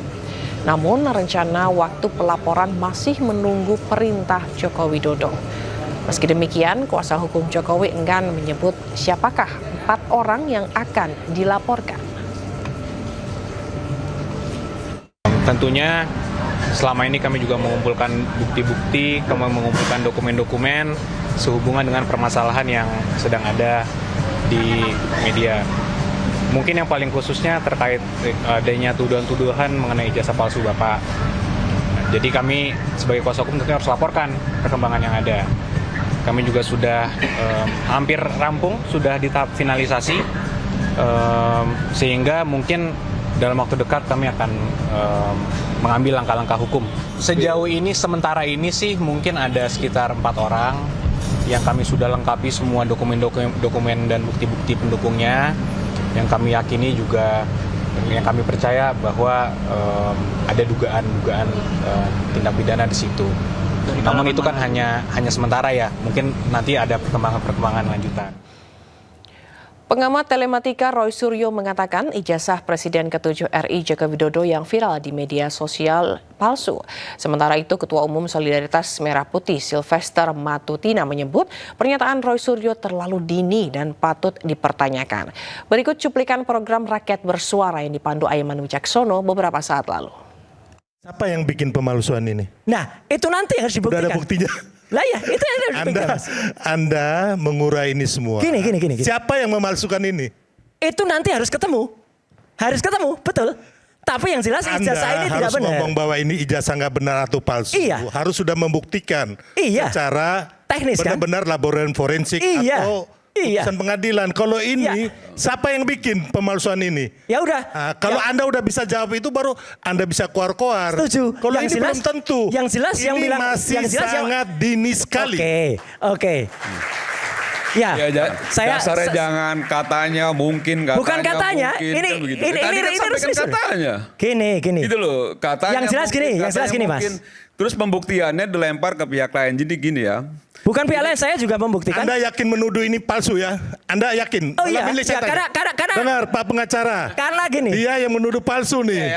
G: Namun rencana waktu pelaporan masih menunggu perintah Joko Widodo. Meski demikian, kuasa hukum Jokowi enggan menyebut siapakah 4 orang yang akan dilaporkan.
J: Tentunya selama ini kami juga mengumpulkan bukti-bukti, kami mengumpulkan dokumen-dokumen sehubungan dengan permasalahan yang sedang ada di media. Mungkin yang paling khususnya terkait adanya tuduhan-tuduhan mengenai ijazah palsu Bapak. Jadi kami sebagai kuasa hukum tentunya harus laporkan perkembangan yang ada. Kami juga sudah hampir rampung, sudah di tahap finalisasi, sehingga mungkin dalam waktu dekat kami akan mengambil langkah-langkah hukum. Sejauh ini, sementara ini sih mungkin ada sekitar 4 orang yang kami sudah lengkapi semua dokumen dan bukti-bukti pendukungnya, yang kami yakini juga, yang kami percaya bahwa ada dugaan tindak pidana di situ. Namun itu kan hanya sementara ya, mungkin nanti ada perkembangan lanjutan.
G: Pengamat telematika Roy Suryo mengatakan ijazah Presiden ke-7 RI Joko Widodo yang viral di media sosial palsu. Sementara itu, Ketua Umum Solidaritas Merah Putih Sylvester Matutina menyebut pernyataan Roy Suryo terlalu dini dan patut dipertanyakan. Berikut cuplikan program Rakyat Bersuara yang dipandu Aiman Wicaksono beberapa saat lalu.
K: Siapa yang bikin pemalsuan ini?
L: Nah, itu nanti yang harus dibuktikan.
K: Udah ada buktinya.
L: Lah ya, itu yang harus dibuktikan.
K: Anda mengurai ini semua.
L: Gini.
K: Siapa yang memalsukan ini?
L: Itu nanti harus ketemu. Betul. Tapi yang jelas ijazah ini tidak benar. Anda harus ngomong
K: bahwa ini ijazah nggak benar atau palsu.
L: Iya.
K: Harus sudah membuktikan.
L: Iya.
K: Secara
L: teknis
K: benar-benar laboratorium forensik atau putusan pengadilan. Kalau ini, siapa yang bikin pemalsuan ini?
L: Ya udah.
K: Nah, kalau Anda udah bisa jawab itu, baru Anda bisa keluar-keluar.
L: Setuju.
K: Kalau
L: yang
K: ini
L: jelas,
K: belum tentu.
L: Yang jelas
K: ini
L: yang bilang
K: masih sangat dini sekali.
L: Oke. Ya,
M: dasarnya jangan katanya mungkin katanya.
L: Bukan katanya.
M: Mungkin,
L: ini
M: resmi katanya.
L: Gini.
M: Itu loh, katanya.
L: Yang jelas gini, Mas.
M: Terus pembuktiannya dilempar ke pihak lain. Jadi gini ya.
L: Bukan pihak lain, saya juga membuktikan.
K: Anda yakin menuduh ini palsu ya? Anda yakin?
L: Oh iya,
K: karena dengar Pak pengacara.
L: Karena gini.
K: Dia yang menuduh palsu nih.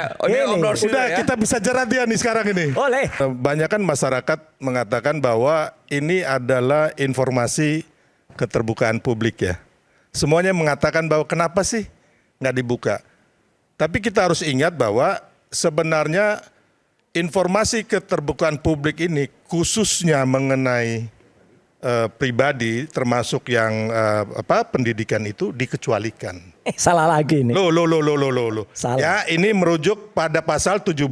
K: Udah kita bisa jerat dia nih sekarang ini.
L: Boleh.
K: Banyakan masyarakat mengatakan bahwa ini adalah informasi keterbukaan publik ya. Semuanya mengatakan bahwa kenapa sih nggak dibuka. Tapi kita harus ingat bahwa sebenarnya informasi keterbukaan publik ini khususnya mengenai pribadi termasuk yang pendidikan itu dikecualikan.
L: Salah lagi nih.
K: Loh.
L: Salah.
K: Ya, ini merujuk pada pasal 17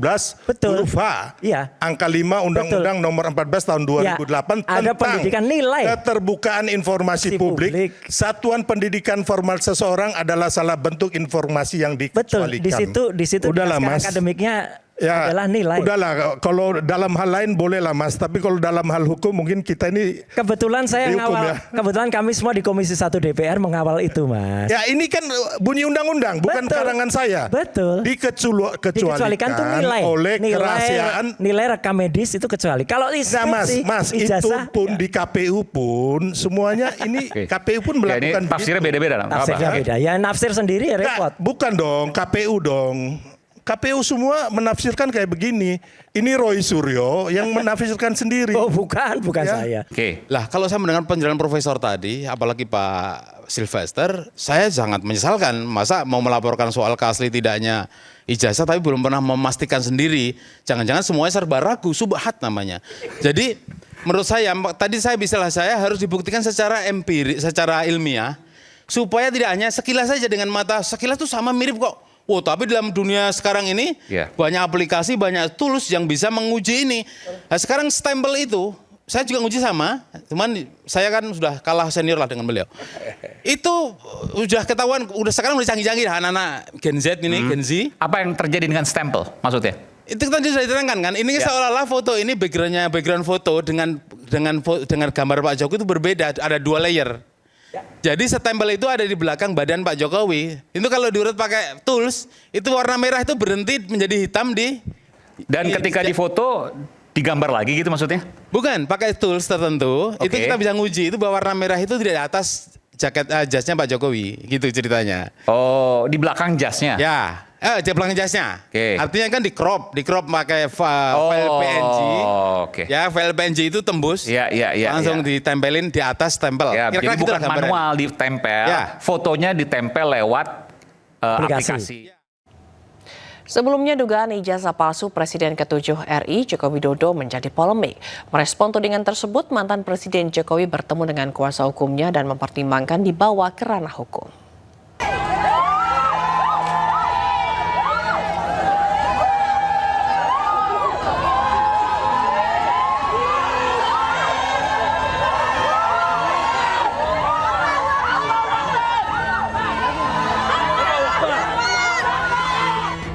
K: huruf H.
L: Iya.
K: Angka 5 Undang-Undang Nomor 14 tahun 2008
L: ada pendidikan nilai.
K: Keterbukaan informasi publik. Satuan pendidikan formal seseorang adalah salah bentuk informasi yang dikecualikan.
L: Betul. Di situ
K: udahlah,
L: Mas.
K: Mas.
L: Akademiknya adalah nilai.
K: Udahlah, kalau dalam hal lain bolehlah Mas, tapi kalau dalam hal hukum mungkin kita ini
L: kebetulan saya ngawal,
K: ya.
L: Kebetulan kami semua di Komisi 1 DPR mengawal itu, Mas.
K: Ya ini kan bunyi undang-undang, bukan karangan saya.
L: Betul.
K: Dikecualikan oleh kerahasiaan.
L: Nilai rekam medis itu kecuali. Kalau instruksi,
K: Mas,
L: ijazah,
K: itu pun di KPU pun semuanya ini KPU pun melakukan
N: ini tafsirnya beda-beda.
L: Tafsirnya beda. Ya nafsir sendiri ya repot.
K: Bukan dong, KPU dong. KPU semua menafsirkan kayak begini. Ini Roy Suryo yang menafsirkan sendiri.
L: Oh bukan saya.
N: Oke.
O: Lah kalau saya mendengar penjelasan Profesor tadi, apalagi Pak Sylvester, saya sangat menyesalkan. Masa mau melaporkan soal keasli tidaknya ijazah tapi belum pernah memastikan sendiri. Jangan-jangan semuanya serba ragu, subhat namanya. Jadi menurut saya, tadi saya harus dibuktikan secara empirik, secara ilmiah. Supaya tidak hanya sekilas saja dengan mata, sekilas itu sama mirip kok. Oh, tapi dalam dunia sekarang ini banyak aplikasi, banyak tools yang bisa menguji ini. Nah, sekarang stempel itu, saya juga nguji sama, cuman saya kan sudah kalah senior lah dengan beliau. Itu udah ketahuan, sekarang udah canggih-canggih anak-anak Gen Z ini, Gen Z.
N: Apa yang terjadi dengan stempel maksudnya?
O: Itu tadi sudah diterangkan kan, ini seolah-olah foto ini background foto dengan gambar Pak Jokowi itu berbeda, ada 2 layer. Jadi stempel itu ada di belakang badan Pak Jokowi. Itu kalau diurut pakai tools, itu warna merah itu berhenti menjadi hitam
N: Dan ketika difoto digambar lagi gitu maksudnya?
O: Bukan, pakai tools tertentu. Itu kita bisa nguji itu bahwa warna merah itu tidak di atas jasnya Pak Jokowi, gitu ceritanya.
N: Oh, di belakang jasnya?
O: Ya. Di belakang jasnya. Artinya kan di crop pakai file PNG. Ya, file PNG itu tembus. Langsung ditempelin di atas stempel.
N: Jadi bukan manual ditempel, fotonya ditempel lewat aplikasi.
G: Sebelumnya dugaan ijazah palsu Presiden ke-7 RI Joko Widodo menjadi polemik. Merespon tudingan tersebut, mantan Presiden Jokowi bertemu dengan kuasa hukumnya dan mempertimbangkan dibawa ke ranah hukum.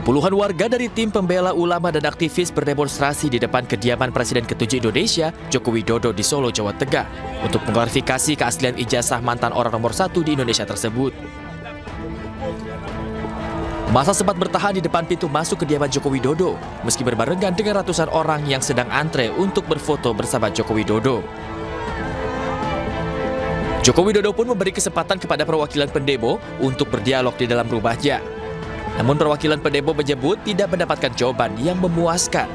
T: Puluhan warga dari tim pembela ulama dan aktivis berdemonstrasi di depan kediaman Presiden ke-7 Indonesia, Joko Widodo di Solo, Jawa Tengah, untuk mengklarifikasi keaslian ijazah mantan orang nomor 1 di Indonesia tersebut. Masa sempat bertahan di depan pintu masuk kediaman Joko Widodo, meski berbarengan dengan ratusan orang yang sedang antre untuk berfoto bersama Joko Widodo. Joko Widodo pun memberi kesempatan kepada perwakilan pendemo untuk berdialog di dalam rumahnya. Namun perwakilan pendemo menyebut tidak mendapatkan jawaban yang memuaskan.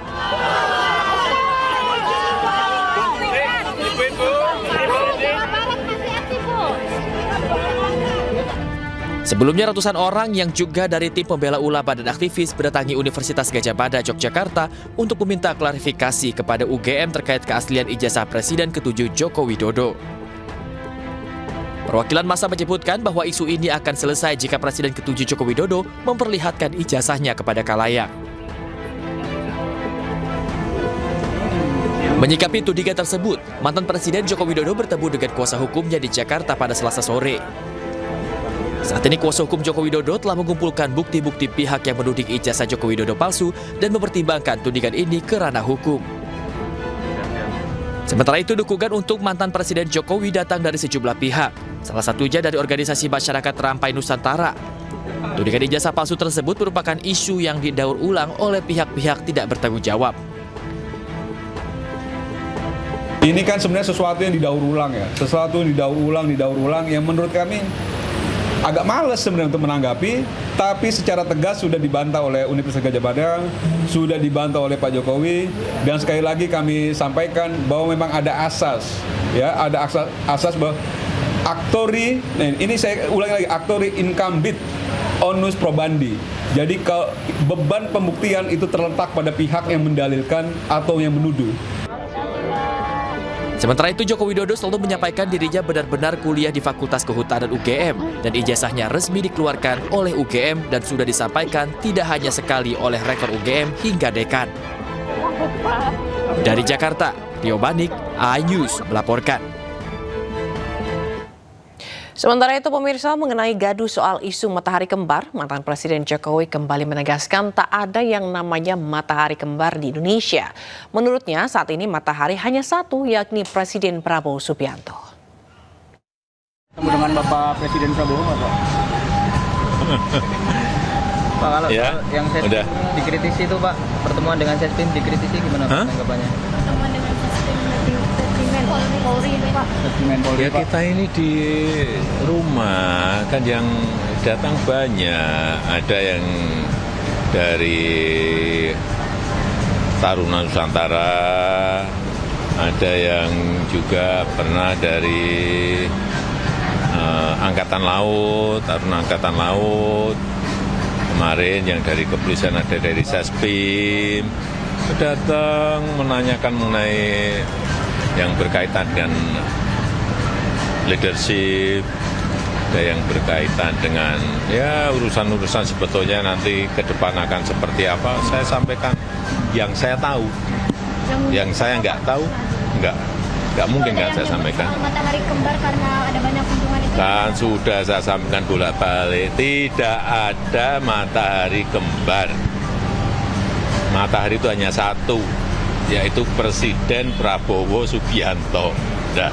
T: Sebelumnya ratusan orang yang juga dari tim pembela ulama dan aktivis berdatangi Universitas Gadjah Mada, Yogyakarta untuk meminta klarifikasi kepada UGM terkait keaslian ijazah Presiden ke-7 Joko Widodo. Perwakilan massa menyebutkan bahwa isu ini akan selesai jika Presiden ke-7 Joko Widodo memperlihatkan ijazahnya kepada khalayak. Menyikapi tudingan tersebut, mantan Presiden Joko Widodo bertemu dengan kuasa hukumnya di Jakarta pada Selasa sore. Saat ini kuasa hukum Joko Widodo telah mengumpulkan bukti-bukti pihak yang menuding ijazah Joko Widodo palsu dan mempertimbangkan tudingan ini ke ranah hukum. Sementara itu, dukungan untuk mantan Presiden Jokowi datang dari sejumlah pihak, salah satunya dari organisasi masyarakat Rampai Nusantara. Tudingan ijazah palsu tersebut merupakan isu yang didaur ulang oleh pihak-pihak tidak bertanggung jawab.
M: Ini kan sebenarnya sesuatu yang didaur ulang ya, sesuatu yang didaur ulang yang menurut kami agak males sebenarnya untuk menanggapi, tapi secara tegas sudah dibantah oleh Universitas Gadjah Mada, sudah dibantah oleh Pak Jokowi, dan sekali lagi kami sampaikan bahwa memang ada asas, ya, ada asas bahwa aktori, nah ini saya ulangi lagi, aktori incumbit onus probandi. Jadi kalau beban pembuktian itu terletak pada pihak yang mendalilkan atau yang menuduh.
T: Sementara itu, Joko Widodo selalu menyampaikan dirinya benar-benar kuliah di Fakultas Kehutanan UGM dan ijazahnya resmi dikeluarkan oleh UGM dan sudah disampaikan tidak hanya sekali oleh rektor UGM hingga dekan. Dari Jakarta, Rio Banik, iNews melaporkan.
G: Sementara itu pemirsa, mengenai gaduh soal isu matahari kembar, mantan Presiden Jokowi kembali menegaskan tak ada yang namanya matahari kembar di Indonesia. Menurutnya saat ini matahari hanya satu, yakni Presiden Prabowo Subianto.
F: Ketemu dengan Bapak Presiden Prabowo, Pak? Pak, kalau
P: ya,
F: yang Sespim dikritisi itu Pak, pertemuan dengan Sespim dikritisi gimana Pak tanggapannya?
H: Pertemuan dengan Sespim Polri Pak.
P: Ya kita ini di rumah kan yang datang banyak, ada yang dari Taruna Nusantara, ada yang juga pernah dari Angkatan Laut, Taruna Angkatan Laut, kemarin yang dari kepolisian ada dari Sespim, datang menanyakan mengenai yang berkaitan dengan leadership, ada yang berkaitan dengan ya urusan-urusan sebetulnya nanti ke depan akan seperti apa. Saya sampaikan yang saya tahu, yang saya nggak tahu nggak mungkin kan saya sampaikan.
H: Matahari kembar karena ada banyak hubungan itu.
P: Kan sudah saya sampaikan bolak-balik, tidak ada matahari kembar. Matahari itu hanya satu, yaitu Presiden Prabowo Subianto. Dah.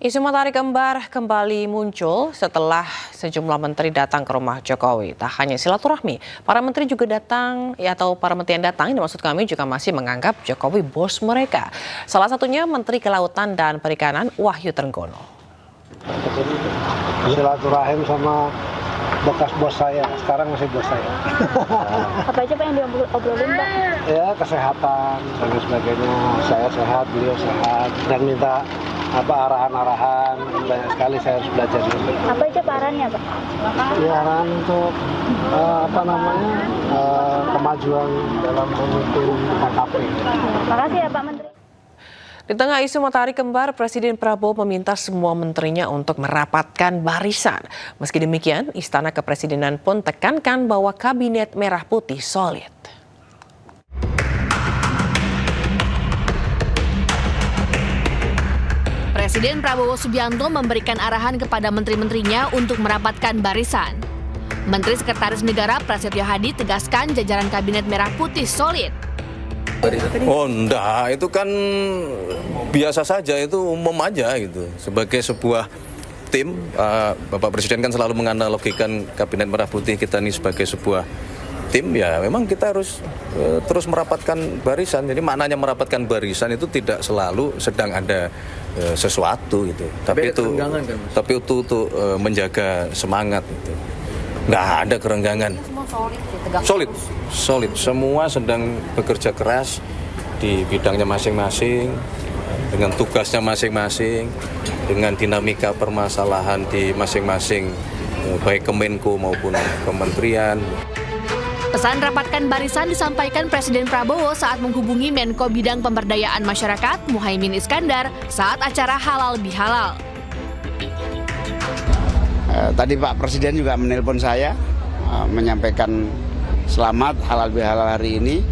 G: Isu matahari kembar kembali muncul setelah sejumlah menteri datang ke rumah Jokowi. Tak hanya silaturahmi, para menteri juga datang, atau para menteri yang datang, ini maksud kami juga masih menganggap Jokowi bos mereka. Salah satunya Menteri Kelautan dan Perikanan Wahyu Trenggono.
R: Silaturahim sama bekas bos saya, sekarang masih bos saya.
H: Apa aja Pak yang diobrolin Pak?
R: Ya kesehatan dan sebagainya. Saya sehat, beliau sehat, dan minta arahan-arahan. Banyak sekali saya harus belajar dulu.
H: Apa aja arahannya Pak?
R: Ya arahan untuk kemajuan dalam memimpin KKP.
H: Makasih ya Pak Menteri.
G: Di tengah isu matahari kembar, Presiden Prabowo meminta semua menterinya untuk merapatkan barisan. Meski demikian, Istana Kepresidenan pun tekankan bahwa Kabinet Merah Putih solid.
S: Presiden Prabowo Subianto memberikan arahan kepada menteri-menterinya untuk merapatkan barisan. Menteri Sekretaris Negara Prasetyo Hadi tegaskan jajaran Kabinet Merah Putih solid.
U: Oh enggak, itu kan biasa saja, itu umum aja gitu. Sebagai sebuah tim, Bapak Presiden kan selalu menganalogikan Kabinet Merah Putih kita ini sebagai sebuah tim, ya memang kita harus terus merapatkan barisan. Jadi maknanya merapatkan barisan itu tidak selalu sedang ada sesuatu gitu. Tapi itu untuk menjaga semangat gitu. Nggak ada kerenggangan. Solid. Semua sedang bekerja keras di bidangnya masing-masing, dengan tugasnya masing-masing, dengan dinamika permasalahan di masing-masing, baik Kemenko maupun kementerian.
S: Pesan rapatkan barisan disampaikan Presiden Prabowo saat menghubungi Menko Bidang Pemberdayaan Masyarakat Muhaimin Iskandar saat acara Halal Bihalal.
V: Tadi Pak Presiden juga menelpon saya, menyampaikan selamat halal bihalal hari ini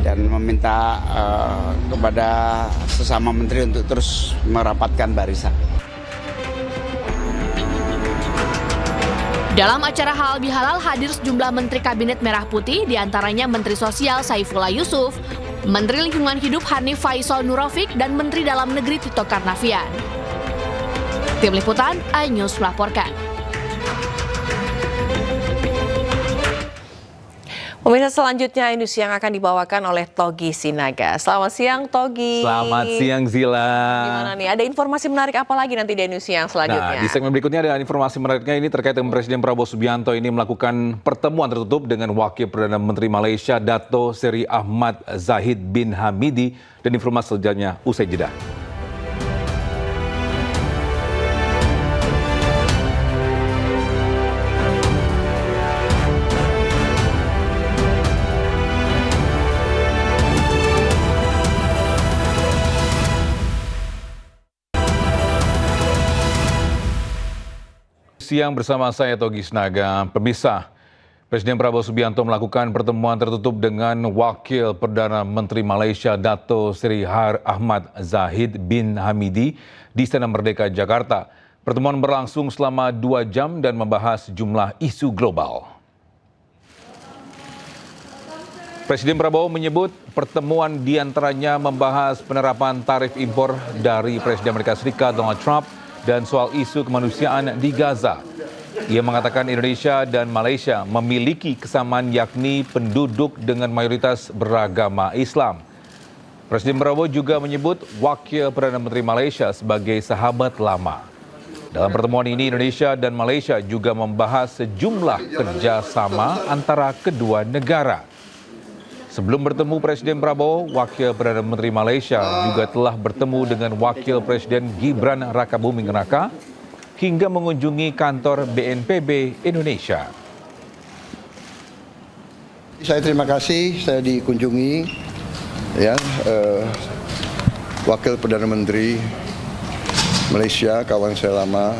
V: dan meminta kepada sesama menteri untuk terus merapatkan barisan.
S: Dalam acara Halal Bihalal hadir sejumlah Menteri Kabinet Merah Putih, diantaranya Menteri Sosial Saifullah Yusuf, Menteri Lingkungan Hidup Hanif Faisal Nurofik, dan Menteri Dalam Negeri Tito Karnavian. Tim Liputan, iNews melaporkan.
G: Pemirsa, selanjutnya iNews yang akan dibawakan oleh Togi Sinaga. Selamat siang Togi.
Z: Selamat siang Zila.
G: Gimana nih, ada informasi menarik apa lagi nanti di iNews yang selanjutnya?
Z: Nah, di segmen berikutnya ada informasi menariknya ini terkait dengan Presiden Prabowo Subianto ini melakukan pertemuan tertutup dengan Wakil Perdana Menteri Malaysia Dato Seri Ahmad Zahid bin Hamidi, dan informasi selanjutnya usai jeda. Siang bersama saya Togi Sinaga. Pemirsa, Presiden Prabowo Subianto melakukan pertemuan tertutup dengan Wakil Perdana Menteri Malaysia Dato Seri Ahmad Zahid bin Hamidi di Istana Merdeka, Jakarta. Pertemuan berlangsung selama 2 jam dan membahas jumlah isu global. Presiden Prabowo menyebut pertemuan diantaranya membahas penerapan tarif impor dari Presiden Amerika Serikat Donald Trump dan soal isu kemanusiaan di Gaza. Ia mengatakan Indonesia dan Malaysia memiliki kesamaan yakni penduduk dengan mayoritas beragama Islam. Presiden Prabowo juga menyebut Wakil Perdana Menteri Malaysia sebagai sahabat lama. Dalam pertemuan ini Indonesia dan Malaysia juga membahas sejumlah kerjasama antara kedua negara. Sebelum bertemu Presiden Prabowo, Wakil Perdana Menteri Malaysia juga telah bertemu dengan Wakil Presiden Gibran Rakabuming Raka hingga mengunjungi kantor BNPB Indonesia.
A: Saya terima kasih, saya dikunjungi Wakil Perdana Menteri Malaysia, kawan saya lama,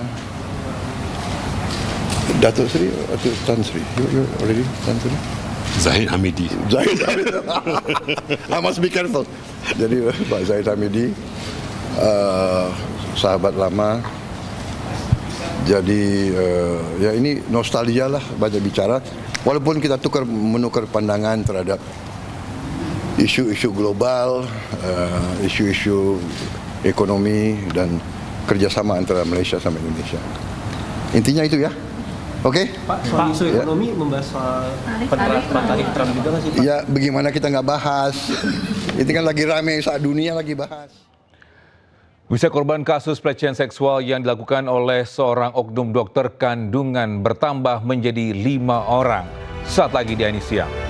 A: Datuk Seri atau Tan Sri? You already Tan Sri?
B: Zahid Hamidi.
A: Zahid Hamidi. I must be careful. Jadi Pak Zahid Hamidi, sahabat lama. Jadi ya ini nostalgia lah, banyak bicara. Walaupun kita menukar pandangan terhadap isu-isu global, isu-isu ekonomi dan kerjasama antara Malaysia sama Indonesia. Intinya itu ya. Oke?
C: Pak, soal isu ekonomi membahas soal penerapan tarif Trump juga nggak sih Pak?
A: Ya bagaimana kita nggak bahas. Itu kan lagi rame saat dunia lagi bahas.
Z: Bisa korban kasus pelecehan seksual yang dilakukan oleh seorang oknum dokter kandungan bertambah menjadi 5 orang. Saat lagi di Ani Siang.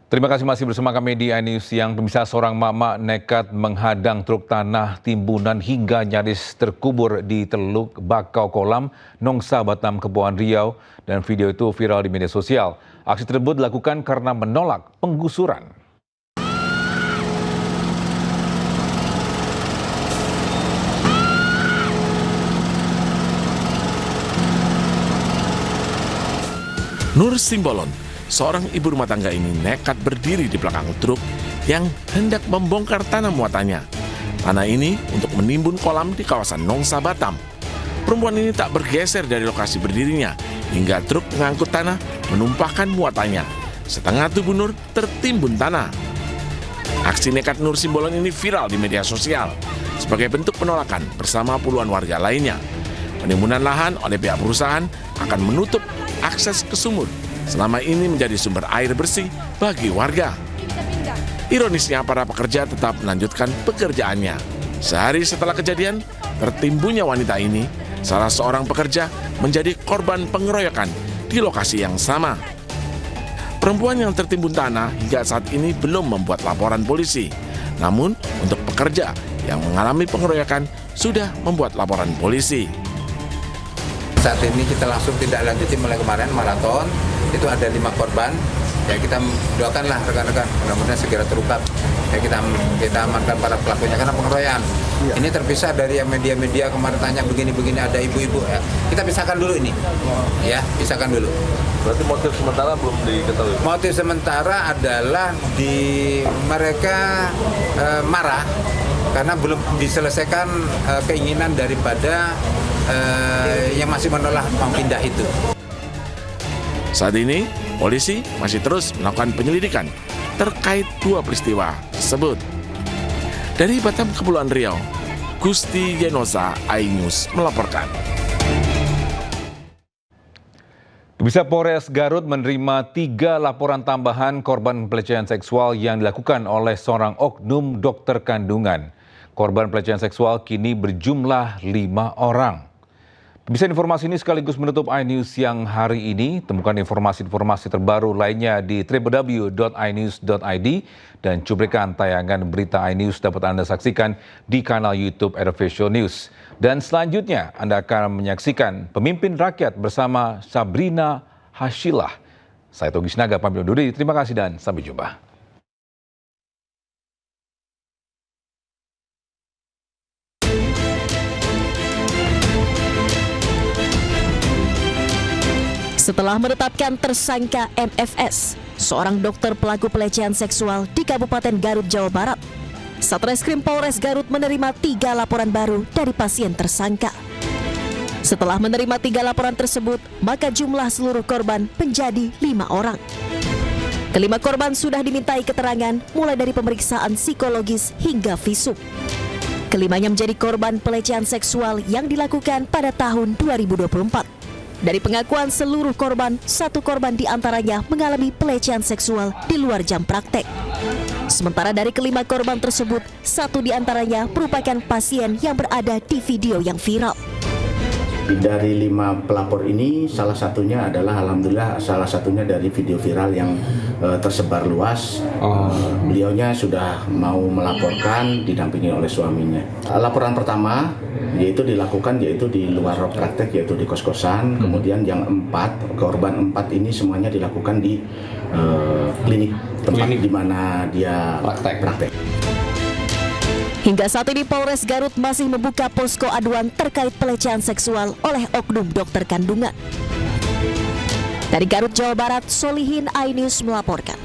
Z: Terima kasih masih bersama kami di iNews Siang. Pemirsa, seorang mama nekat menghadang truk tanah timbunan hingga nyaris terkubur di Teluk Bakau Kolam, Nongsa Batam, Kepulauan Riau, dan video itu viral di media sosial. Aksi tersebut dilakukan karena menolak penggusuran.
W: Nur Simbolon, seorang ibu rumah tangga ini nekat berdiri di belakang truk yang hendak membongkar tanah muatannya. Tanah ini untuk menimbun kolam di kawasan Nongsa Batam. Perempuan ini tak bergeser dari lokasi berdirinya hingga truk pengangkut tanah menumpahkan muatannya. Setengah tubuh Nur tertimbun tanah. Aksi nekat Nur Simbolon ini viral di media sosial sebagai bentuk penolakan bersama puluhan warga lainnya. Penimbunan lahan oleh pihak perusahaan akan menutup akses ke sumur. Selama ini menjadi sumber air bersih bagi warga. Ironisnya para pekerja tetap melanjutkan pekerjaannya. Sehari setelah kejadian, tertimbunnya wanita ini, salah seorang pekerja menjadi korban pengeroyokan di lokasi yang sama. Perempuan yang tertimbun tanah hingga saat ini belum membuat laporan polisi. Namun untuk pekerja yang mengalami pengeroyokan sudah membuat laporan polisi.
X: Saat ini kita langsung tindak lanjuti mulai kemarin maraton, itu ada 5 korban. Ya kita doakanlah rekan-rekan mudah-mudahan segera terungkap. Ya kita amankan para pelakunya karena pengeroyokan. Ya. Ini terpisah dari media-media kemarin tanya begini-begini ada ibu-ibu ya. Kita pisahkan dulu ini. Ya, pisahkan dulu.
B: Berarti motif sementara belum diketahui.
X: Motif sementara adalah mereka marah karena belum diselesaikan keinginan daripada yang masih menolak mau pindah itu.
W: Saat ini, polisi masih terus melakukan penyelidikan terkait 2 peristiwa tersebut. Dari Batam, Kepulauan Riau, Gusti Yenosa, iNews melaporkan.
Z: Bisa Polres Garut menerima 3 laporan tambahan korban pelecehan seksual yang dilakukan oleh seorang oknum dokter kandungan. Korban pelecehan seksual kini berjumlah 5 orang. Bisa informasi ini sekaligus menutup iNews siang hari ini. Temukan informasi-informasi terbaru lainnya di www.inews.id dan cuplikan tayangan berita iNews dapat Anda saksikan di kanal YouTube Official News. Dan selanjutnya Anda akan menyaksikan Pemimpin Rakyat bersama Sabrina Hashilah. Saya Togi Sinaga pamit undur diri. Terima kasih dan sampai jumpa.
D: Setelah menetapkan tersangka MFS, seorang dokter pelaku pelecehan seksual di Kabupaten Garut, Jawa Barat, Satreskrim Polres Garut menerima 3 laporan baru dari pasien tersangka. Setelah menerima 3 laporan tersebut, maka jumlah seluruh korban menjadi 5 orang. Kelima korban sudah dimintai keterangan mulai dari pemeriksaan psikologis hingga visum. Kelimanya menjadi korban pelecehan seksual yang dilakukan pada tahun 2024. Dari pengakuan seluruh korban, 1 korban diantaranya mengalami pelecehan seksual di luar jam praktek. Sementara dari kelima korban tersebut, 1 diantaranya merupakan pasien yang berada di video yang viral.
E: Dari 5 pelapor ini, salah satunya adalah alhamdulillah salah satunya dari video viral yang tersebar luas. Beliaunya sudah mau melaporkan didampingi oleh suaminya. Laporan pertama yaitu dilakukan yaitu di luar praktek yaitu di kos-kosan. Kemudian yang 4 korban 4 ini semuanya dilakukan di klinik tempat di mana dia praktek.
D: Hingga saat ini Polres Garut masih membuka posko aduan terkait pelecehan seksual oleh oknum dokter kandungan. Dari Garut, Jawa Barat, Solihin, iNews melaporkan.